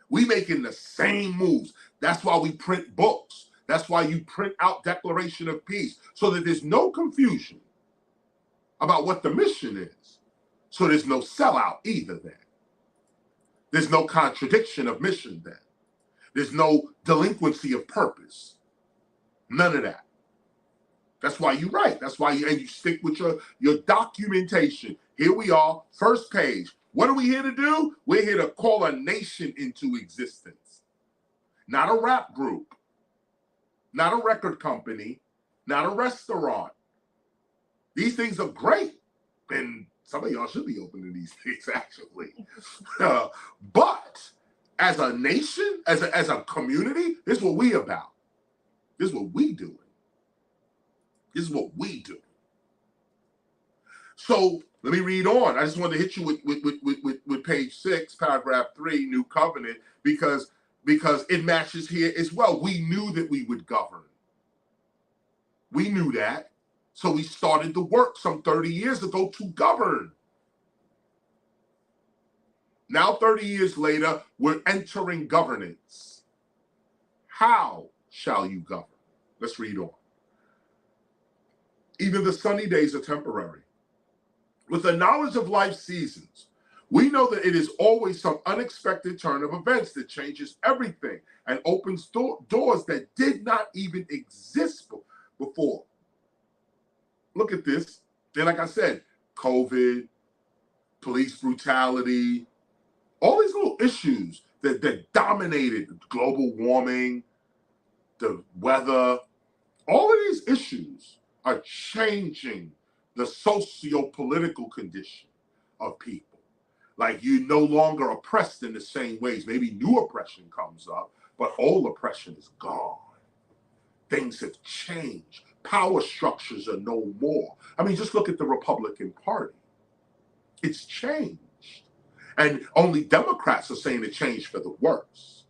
We making the same moves. That's why we print books. That's why you print out Declaration of Peace, so that there's no confusion about what the mission is. So there's no sellout either then. There's no contradiction of mission then. There's no delinquency of purpose. None of that. That's why you write. That's why you stick with your documentation. Here we are, first page. What are we here to do? We're here to call a nation into existence. Not a rap group. Not a record company, not a restaurant. These things are great, and some of y'all should be opening these things, actually. But as a nation, as a community, this is what we about. This is what we doing. This is what we do. So let me read on. I just wanted to hit you with page 6, paragraph 3, New Covenant, because it matches here as well. We knew that we would govern. We knew that. So we started the work some 30 years ago to govern. Now, 30 years later, we're entering governance. How shall you govern? Let's read on. Even the sunny days are temporary. With the knowledge of life's seasons, we know that it is always some unexpected turn of events that changes everything and opens doors that did not even exist before. Look at this. And like I said, COVID, police brutality, all these little issues that dominated global warming, the weather, all of these issues are changing the socio-political condition of people. Like, you're no longer oppressed in the same ways. Maybe new oppression comes up, but old oppression is gone. Things have changed. Power structures are no more. I mean, just look at the Republican Party. It's changed. And only Democrats are saying it changed for the worse.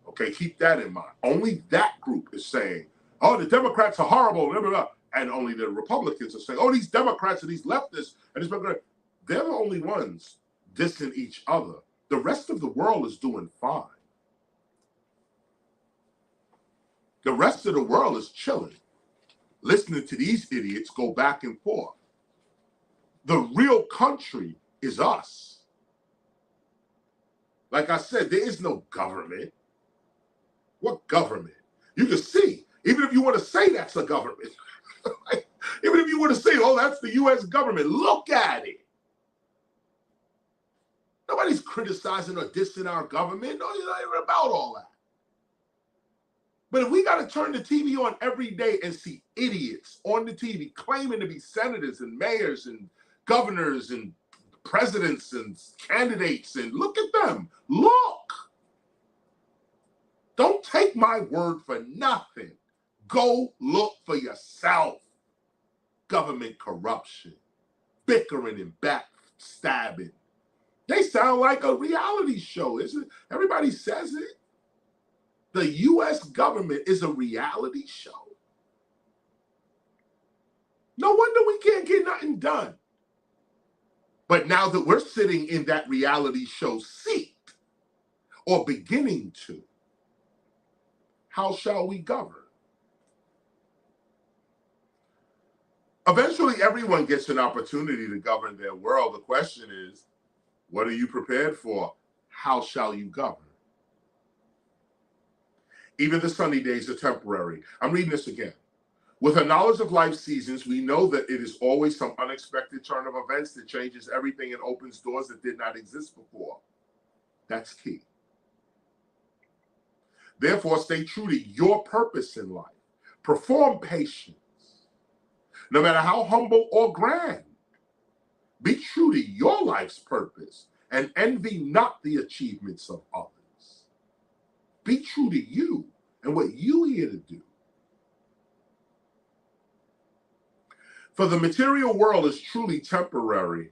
Okay, keep that in mind. Only that group is saying, oh, the Democrats are horrible, blah, blah, blah. And only the Republicans are saying, oh, these Democrats and these leftists, and this, they're the only ones dissing each other. The rest of the world is doing fine. The rest of the world is chilling. listening to these idiots go back and forth. The real country is us. Like I said, there is no government. What government? You can see, even if you want to say that's a government, even if you want to say, oh, that's the U.S. government, look at it. Nobody's criticizing or dissing our government. No, you're not even about all that. But if we got to turn the TV on every day and see idiots on the TV claiming to be senators and mayors and governors and presidents and candidates, and look at them, look. Don't take my word for nothing. Go look for yourself. Government corruption, bickering and backstabbing. They sound like a reality show, isn't it? Everybody says it. The U.S. government is a reality show. No wonder we can't get nothing done. But now that we're sitting in that reality show seat, or beginning to, how shall we govern? Eventually, everyone gets an opportunity to govern their world. The question is, what are you prepared for? How shall you govern? Even the sunny days are temporary. I'm reading this again. With a knowledge of life's seasons, we know that it is always some unexpected turn of events that changes everything and opens doors that did not exist before. That's key. Therefore, stay true to your purpose in life. Perform patience, no matter how humble or grand. Be true to your life's purpose and envy not the achievements of others. Be true to you and what you're here to do. For the material world is truly temporary.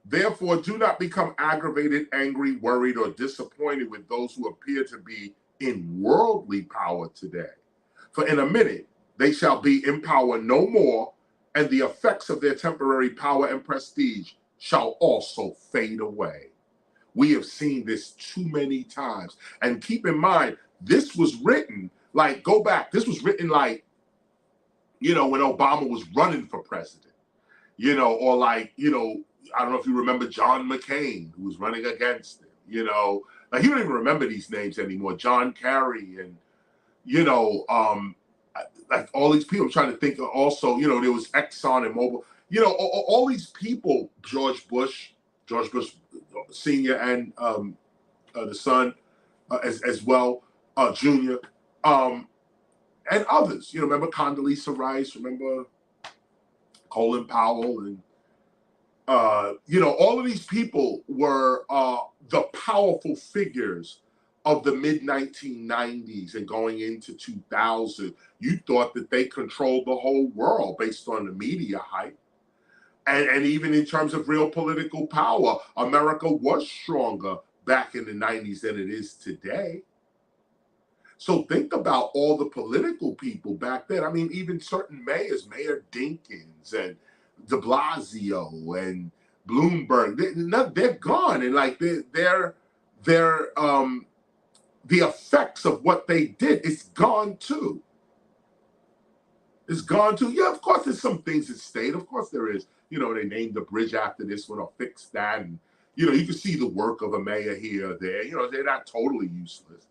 Therefore, do not become aggravated, angry, worried, or disappointed with those who appear to be in worldly power today. For in a minute, they shall be in power no more, and the effects of their temporary power and prestige shall also fade away. We have seen this too many times. And keep in mind, this was written, like, go back, this was written like, you know, when Obama was running for president, you know, or like, you know, I don't know if you remember John McCain, who was running against him, you know, like you don't even remember these names anymore, John Kerry and, you know, like all these people. I'm trying to think of also, you know, there was Exxon and Mobil, you know, all these people, George Bush Senior and the son as well, Junior, and others. You know, remember Condoleezza Rice, remember Colin Powell, and you know, all of these people were the powerful figures of the mid-1990s and going into 2000. You thought that they controlled the whole world based on the media hype. And even in terms of real political power, America was stronger back in the 90s than it is today. So think about all the political people back then. I mean, even certain mayors, Mayor Dinkins and de Blasio and Bloomberg, they're gone. And like they're the effects of what they did, it's gone too. It's gone too. Yeah, of course, there's some things that stayed. Of course there is. You know, they named the bridge after this one or fixed that. And, you know, you can see the work of a mayor here or there. You know, they're not totally useless.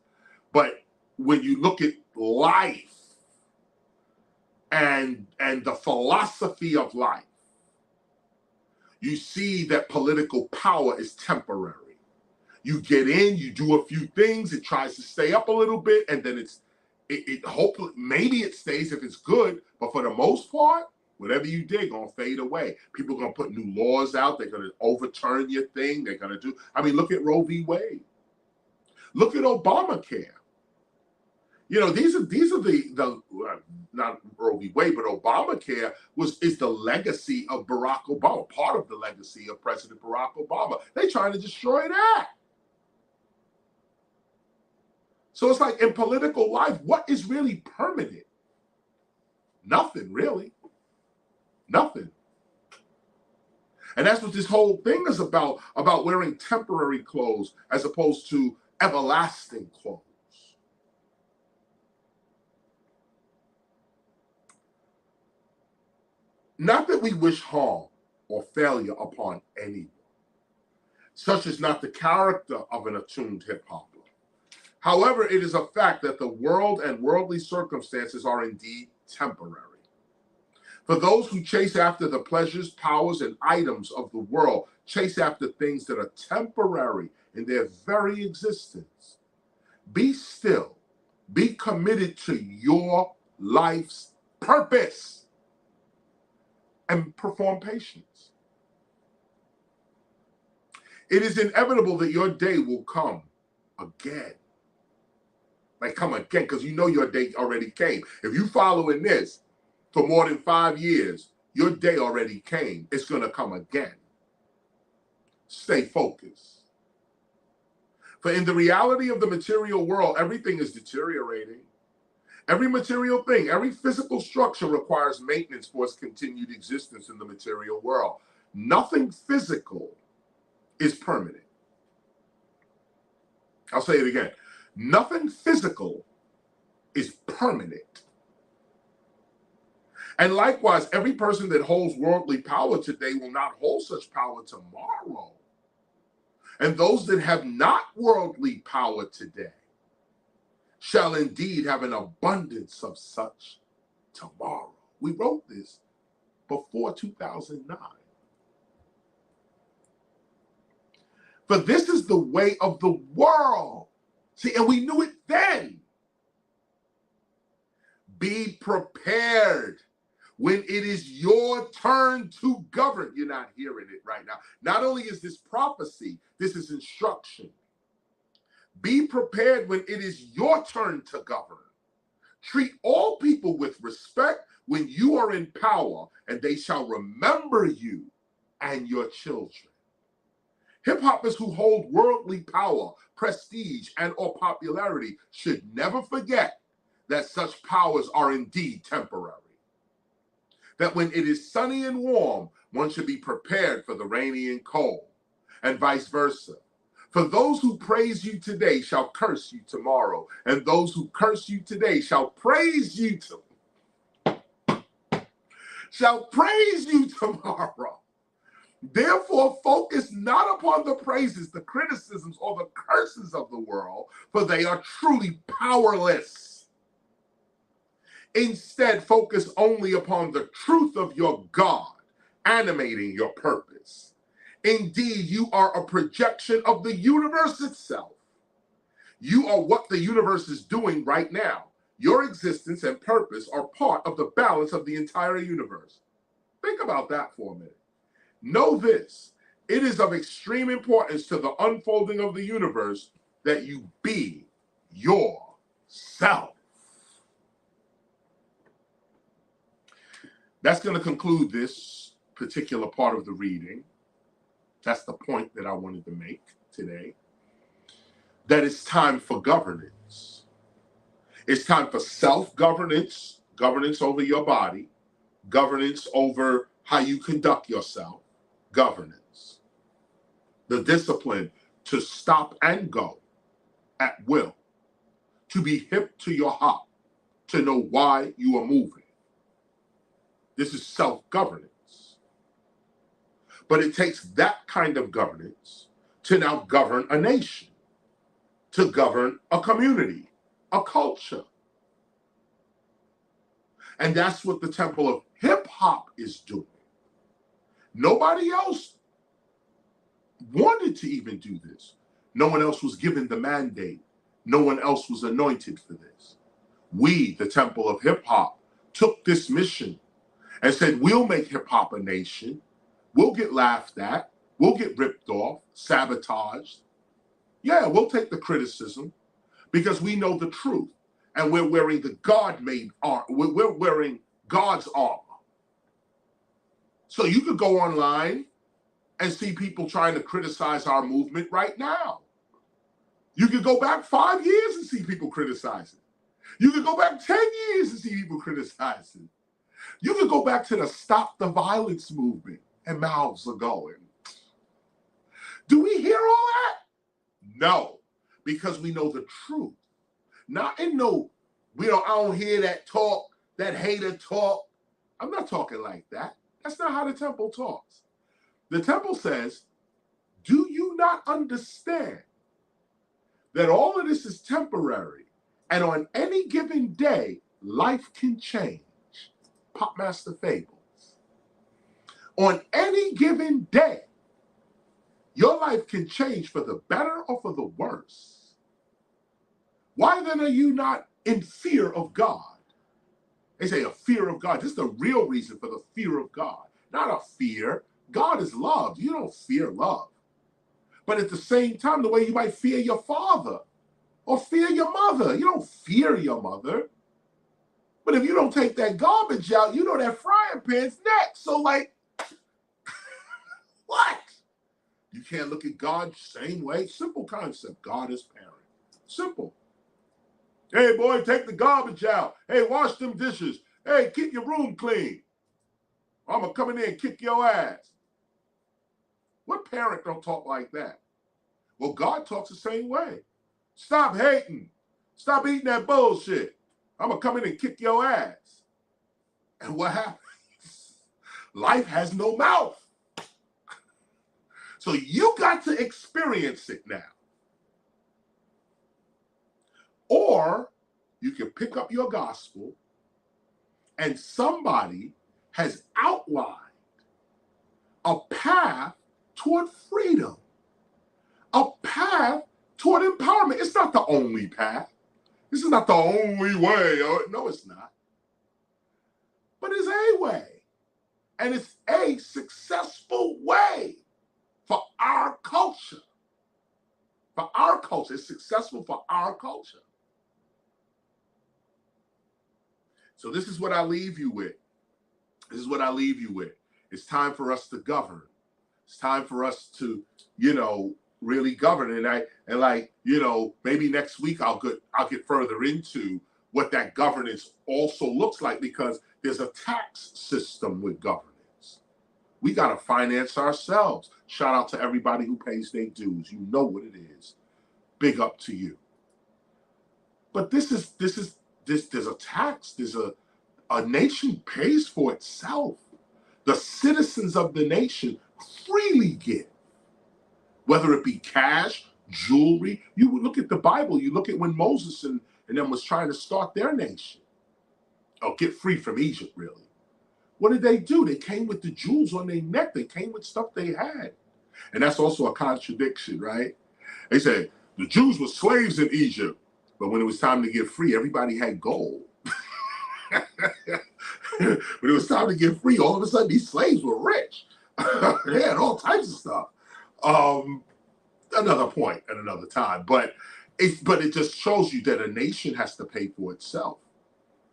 But when you look at life and the philosophy of life, you see that political power is temporary. You get in, you do a few things, it tries to stay up a little bit, and then it hopefully, maybe it stays if it's good, but for the most part, whatever you did gonna fade away. People are gonna put new laws out, they're gonna overturn your thing, they're gonna do, I mean, look at Roe v. Wade. Look at Obamacare. You know, these are the not Roe v. Wade, but Obamacare is the legacy of Barack Obama, part of the legacy of President Barack Obama. They're trying to destroy that. So it's like in political life, what is really permanent? Nothing, really. Nothing. And that's what this whole thing is about wearing temporary clothes as opposed to everlasting clothes. Not that we wish harm or failure upon anyone. Such is not the character of an attuned hip-hopper. However, it is a fact that the world and worldly circumstances are indeed temporary. For those who chase after the pleasures, powers, and items of the world, chase after things that are temporary in their very existence. Be still. Be committed to your life's purpose and perform patience. It is inevitable that your day will come again. Like come again, because you know your day already came. If you following this for more than 5 years, your day already came. It's going to come again. Stay focused. For in the reality of the material world, everything is deteriorating. Every material thing, every physical structure requires maintenance for its continued existence in the material world. Nothing physical is permanent. I'll say it again. Nothing physical is permanent. And likewise, every person that holds worldly power today will not hold such power tomorrow. And those that have not worldly power today shall indeed have an abundance of such tomorrow. We wrote this before 2009. For this is the way of the world. See, and we knew it then. Be prepared when it is your turn to govern. You're not hearing it right now. Not only is this prophecy, this is instruction. Be prepared when it is your turn to govern. Treat all people with respect when you are in power, and they shall remember you and your children. Hip-hoppers who hold worldly power, prestige, and or popularity should never forget that such powers are indeed temporary. That when it is sunny and warm, one should be prepared for the rainy and cold, and vice versa. For those who praise you today shall curse you tomorrow, and those who curse you today shall praise you tomorrow. Therefore, focus not upon the praises, the criticisms, or the curses of the world, for they are truly powerless. Instead, focus only upon the truth of your God, animating your purpose. Indeed, you are a projection of the universe itself. You are what the universe is doing right now. Your existence and purpose are part of the balance of the entire universe. Think about that for a minute. Know this, it is of extreme importance to the unfolding of the universe that you be yourself. That's going to conclude this particular part of the reading. That's the point that I wanted to make today. That it's time for governance. It's time for self-governance, governance over your body, governance over how you conduct yourself, governance. The discipline to stop and go at will, to be hip to your hop, to know why you are moving. This is self-governance. But it takes that kind of governance to now govern a nation, to govern a community, a culture. And that's what the Temple of Hip Hop is doing. Nobody else wanted to even do this. No one else was given the mandate. No one else was anointed for this. We, the Temple of Hip Hop, took this mission and said, we'll make hip hop a nation. We'll get laughed at. We'll get ripped off, sabotaged. Yeah, we'll take the criticism because we know the truth. And we're wearing the God-made armor. We're wearing God's armor. So you could go online and see people trying to criticize our movement right now. You could go back 5 years and see people criticizing. You could go back 10 years and see people criticizing. You could go back to the Stop the Violence movement and mouths are going. Do we hear all that? No, because we know the truth. Not in no, I don't hear that talk, that hater talk. I'm not talking like that. That's not how the temple talks. The temple says, do you not understand that all of this is temporary, and on any given day, life can change? Popmaster Fables. On any given day, your life can change for the better or for the worse. Why then are you not in fear of God? They say a fear of God. This is the real reason for the fear of God. Not a fear. God is love. You don't fear love. But at the same time, the way you might fear your father or fear your mother. You don't fear your mother. But if you don't take that garbage out, you know that frying pan's next. So like, what? You can't look at God the same way. Simple concept. God is parent. Simple. Hey, boy, take the garbage out. Hey, wash them dishes. Hey, keep your room clean. I'm going to come in there and kick your ass. What parent don't talk like that? Well, God talks the same way. Stop hating. Stop eating that bullshit. I'm going to come in and kick your ass. And what happens? Life has no mouth. So you got to experience it now. Or you can pick up your gospel and somebody has outlined a path toward freedom, a path toward empowerment. It's not the only path. This is not the only way. No, it's not. But it's a way. And it's a successful way for our culture. For our culture. It's successful for our culture. So this is what I leave you with. This is what I leave you with. It's time for us to govern. It's time for us to, really govern. And maybe next week I'll get further into what that governance also looks like, because there's a tax system with governance. We got to finance ourselves. Shout out to everybody who pays their dues. You know what it is. Big up to you. But there's a tax. There's a nation pays for itself. The citizens of the nation freely give, whether it be cash, jewelry. You look at the Bible. You look at when Moses and them was trying to start their nation. Oh, get free from Egypt, really. What did they do? They came with the jewels on their neck. They came with stuff they had. And that's also a contradiction, right? They said the Jews were slaves in Egypt, but when it was time to get free, everybody had gold. When it was time to get free, all of a sudden these slaves were rich. They had all types of stuff. Another point at another time. But it just shows you that a nation has to pay for itself.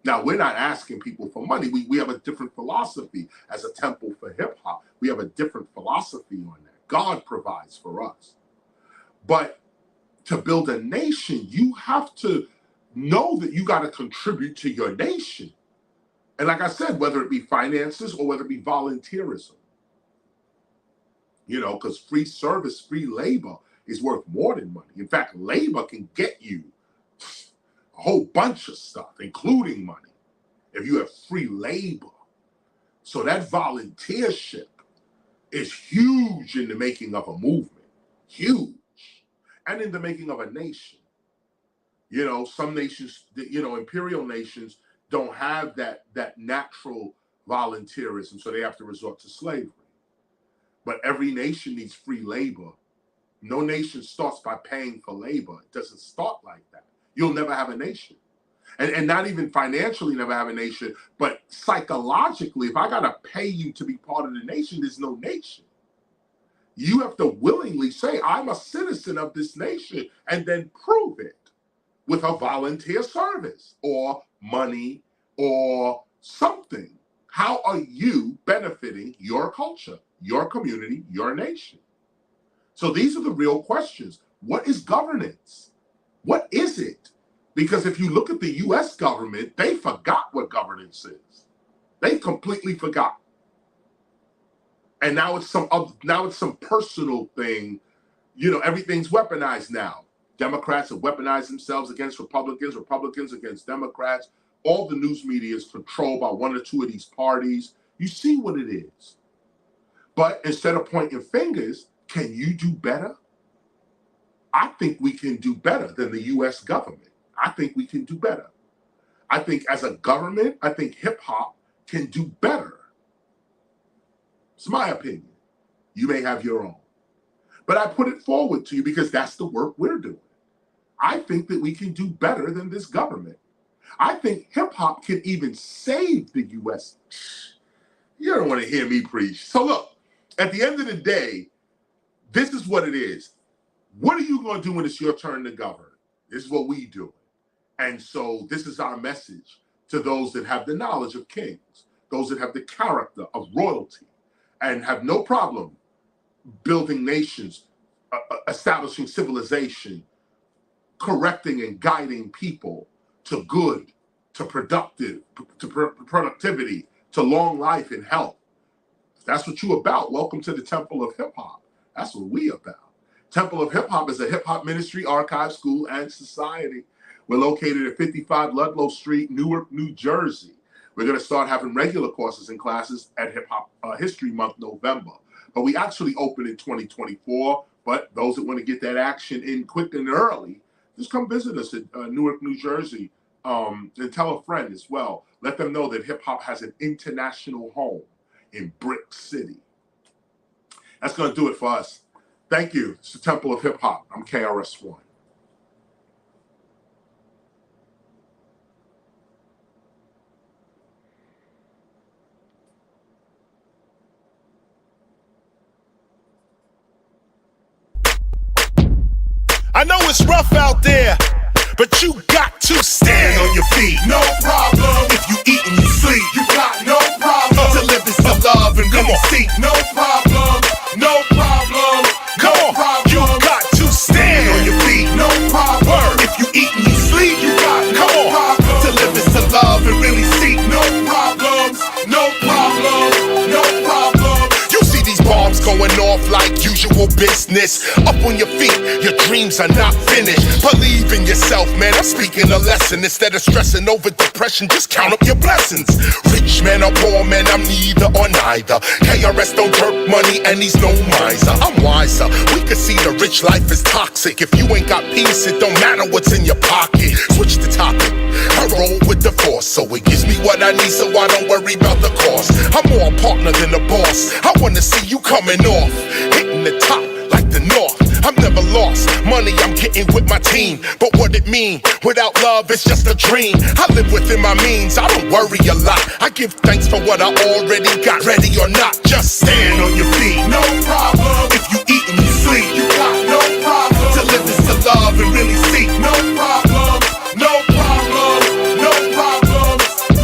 Now, we're not asking people for money. We have a different philosophy as a temple for hip hop. We have a different philosophy on that. God provides for us. But to build a nation, you have to know that you got to contribute to your nation. And like I said, whether it be finances or whether it be volunteerism, because free service, free labor is worth more than money. In fact, labor can get you a whole bunch of stuff, including money, if you have free labor. So that volunteership is huge in the making of a movement, huge, and in the making of a nation. Some nations, imperial nations don't have that natural volunteerism, so they have to resort to slavery. But every nation needs free labor. No nation starts by paying for labor. It doesn't start like that. You'll never have a nation. And not even financially never have a nation, but psychologically, if I got to pay you to be part of the nation, there's no nation. You have to willingly say, I'm a citizen of this nation, and then prove it with a volunteer service or money or something. How are you benefiting your culture, your community, your nation? So these are the real questions. What is governance? What is it? Because if you look at the U.S. government, they forgot what governance is. They completely forgot. And now it's some personal thing. Everything's weaponized now. Democrats have weaponized themselves against Republicans, Republicans against Democrats. All the news media is controlled by one or two of these parties. You see what it is. But instead of pointing fingers, can you do better? I think we can do better than the US government. I think we can do better. I think as a government, I think hip hop can do better. It's my opinion. You may have your own. But I put it forward to you because that's the work we're doing. I think that we can do better than this government. I think hip hop can even save the US. You don't want to hear me preach. So look, at the end of the day, this is what it is. What are you going to do when it's your turn to govern? This is what we do. And so this is our message to those that have the knowledge of kings, those that have the character of royalty, and have no problem building nations, establishing civilization, correcting and guiding people to good, to productivity, to long life and health. If that's what you're about, welcome to the Temple of Hip Hop. That's what we about. Temple of Hip Hop is a hip hop ministry, archive, school, and society. We're located at 55 Ludlow Street, Newark, New Jersey. We're going to start having regular courses and classes at Hip Hop History Month, November. But we actually open in 2024. But those that want to get that action in quick and early, just come visit us at Newark, New Jersey, and tell a friend as well. Let them know that hip hop has an international home in Brick City. That's going to do it for us. Thank you. It's the Temple of Hip Hop. I'm KRS-ONE. I know it's rough out there, but you got to stand on your feet. No problem. If you eat and you sleep, You got no problem. to live is to love and Come really on. seek. No problem. No problem. Come No on, problem. you got to stand on your feet. No problem. Word. If you eat and you sleep, You got no come on, problem. to live is to love and really seek. No problems. No problem. No problem. You see these bombs going off like usual business. Up on your feet, your dreams are not finished. Believe in yourself, man, I'm speaking a lesson. Instead of stressing over depression, just count up your blessings. Rich man or poor man, I'm neither or neither. KRS don't jerk money and he's no miser. I'm wiser, we can see the rich life is toxic. If you ain't got peace, it don't matter what's in your pocket. Switch the topic, I roll with the force, so it gives me what I need, so I don't worry about the cost. I'm more a partner than a boss. I wanna see you coming off, hitting the top like the North. I'm never lost, money I'm getting with my team. But what it mean? Without love, it's just a dream. I live within my means, I don't worry a lot. I give thanks for what I already got. Ready or not, just stand on your feet. No problem. If you eat and you sleep, You got no problem. to live is to love and really seek. No problem. No problem. No problem.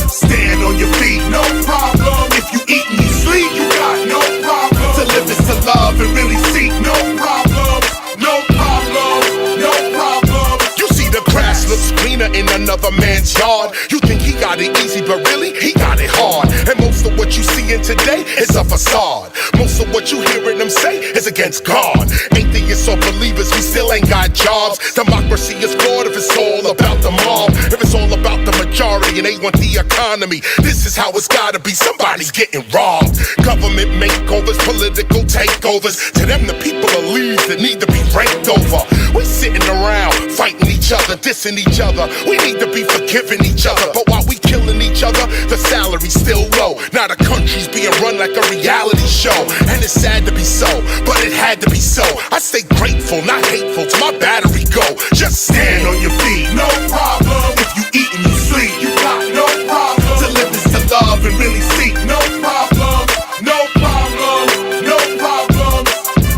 Stand on your feet. No problem. If you eat and you sleep, You got no problem. to live is to love and really seek. No problem. No problem. No problem. You see the grass looks greener in another man's yard. You think he got it easy, but really, he got it hard. And most of what you see in today is a facade. Most of what you hearing them say is against God. Atheists or believers, we still ain't got jobs. Democracy is flawed if it's all about the mob. If it's all about the majority and they want the economy, this is how it's gotta be. Somebody's getting robbed. Government makeovers, political takeovers. To them, the people are leaves that need to be raked over. We sitting around fighting each other, dissing each other. We need to be forgiving each other. But while we killing each other, the salary's still low. Now the country's being run like a reality show. And it's sad to be so, but it had to be so. I stay grateful, not hateful, till my battery go. Just stand on your feet. No problem. If you eat and you sleep, You got no problem. to live is to love and really seek. No problem. No problem. No problem.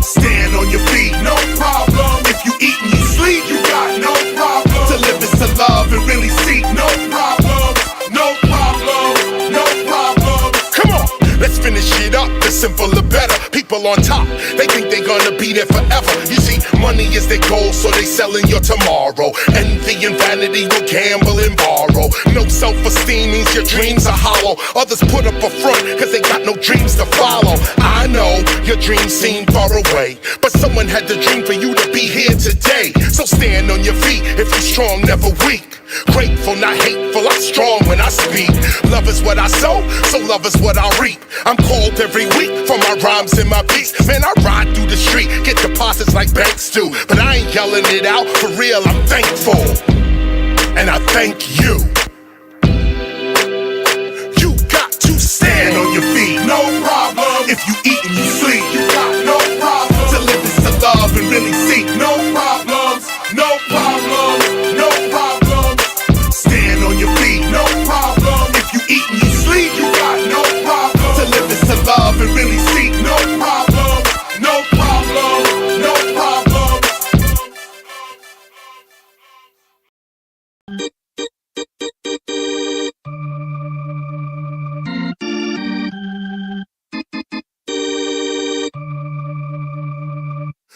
Stand on your feet. No problem. If you eat and you sleep, You got no problem. to live is to love and really seek. No problem. No problem. No problem. Come on, let's finish it up. The simpler, the better. People on top, they think they're gonna be there forever. You see, money Money is their goal, so they selling your tomorrow. Envy and vanity will gamble and borrow. No self-esteem means your dreams are hollow. Others put up a front cause they got no dreams to follow. I know your dreams seem far away, but someone had to dream for you to be here today. So stand on your feet if you're strong, never weak. Grateful, not hateful, I'm strong when I speak. Love is what I sow, so love is what I reap. I'm called every week for my rhymes and my beats. Man, I ride through the street, get deposits like banks do. But I ain't yelling it out, for real, I'm thankful. And I thank you. You got to stand on your feet, no problem. If you eat and you sleep, you got no problem. To live is to love and really seek, no problems, no problems, no problems. Stand on your feet, no problem. If you eat and you sleep, you got no problem. To live is to love and really seek, no problem, no problem, no problem.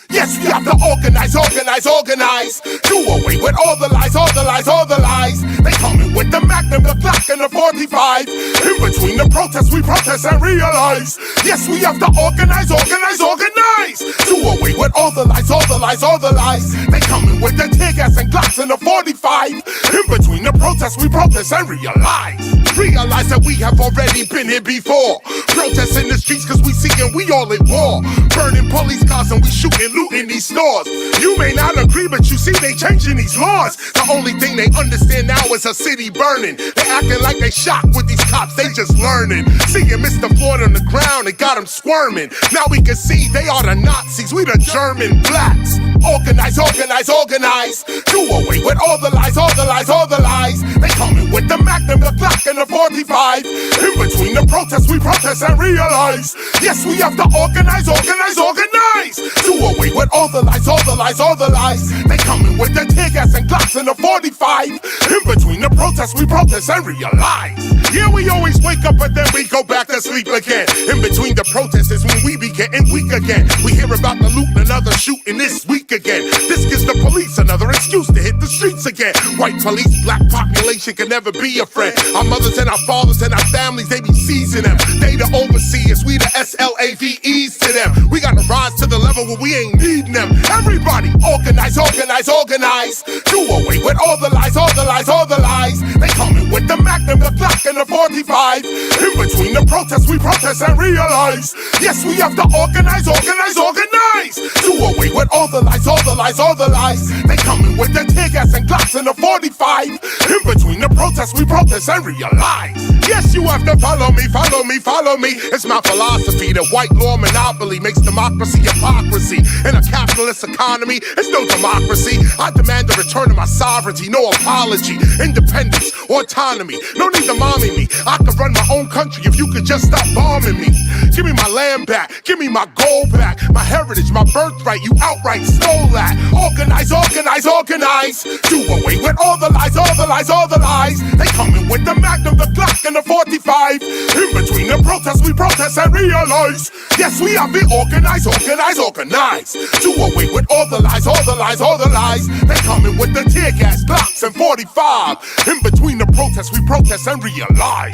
Yes, we have to organize, organize, organize. Do away with all the lies, all the lies, all the lies. They coming with the Magnum, the Glock, and the 45. In between the protests, we protest and realize. Yes, we have to organize, organize, organize. Do away with all the lies, all the lies, all the lies. They coming with the tear gas and Glocks and the 45. In between the protests, we protest and realize. Realize that we have already been here before. Protests in the streets cause we see and we all at war. Burning police cars and we shooting, looting these stores. You may not agree, but you see they changing these laws. The only thing they understand now is a city burning. They acting like they shocked with these cops, they just learning. Seeing Mr. Floyd on the ground, it got him squirming. Now we can see they are the Nazis, we the German blacks. Organize, organize, organize. Do away with all the lies, all the lies, all the lies. They coming with the Magnum, the Glock, and the 45. In between the protests, we protest and realize. Yes, we have to organize, organize, organize. Do away with all the lies, all the lies, all the lies. They coming with the tear gas and Glocks and the 45. In between the protests, we protest and realize. Yeah, we always wake up, but then we go back to sleep again. In between the protests is when we be getting weak again. We hear about the loot and another shooting this week again. This gives the police another excuse to hit the streets again. White police, black population can never be a friend. Our mothers and our fathers and our families, they be seizing them. They the overseers, we the SLAVEs to them. We gotta rise to the level where we ain't needing them. Everybody organize, organize, organize. Do away with all the lies, all the lies, all the lies. They coming with the Magnum, the Glock, and the 45. In between the protests, we protest and realize. Yes, we have to organize, organize, organize. Do away with all the lies, all the lies, all the lies. They coming with the tear gas and Glocks and the 45. In between the protests, we protest and realize. Yes, you have to follow me, follow me, follow me. It's my philosophy that white law monopoly makes democracy hypocrisy. In a capitalist economy, it's no democracy. I demand the return of my sovereignty, no apology. Independence, autonomy, no need to mommy me. I could run my own country if you could just stop bombing me. Give me my land back, give me my gold back. My heritage, my birthright, you outright stole that. Organize, organize, organize. Do away with all the lies, all the lies, all the lies. They coming with the Magnum, the Glock, and the 45. In between the protests, we protest and realize. Yes, we have been organized, organized, organized. Do away with all the lies, all the lies, all the lies. They coming with the tear gas, Glocks, and 45. In between the protests, we protest and realize.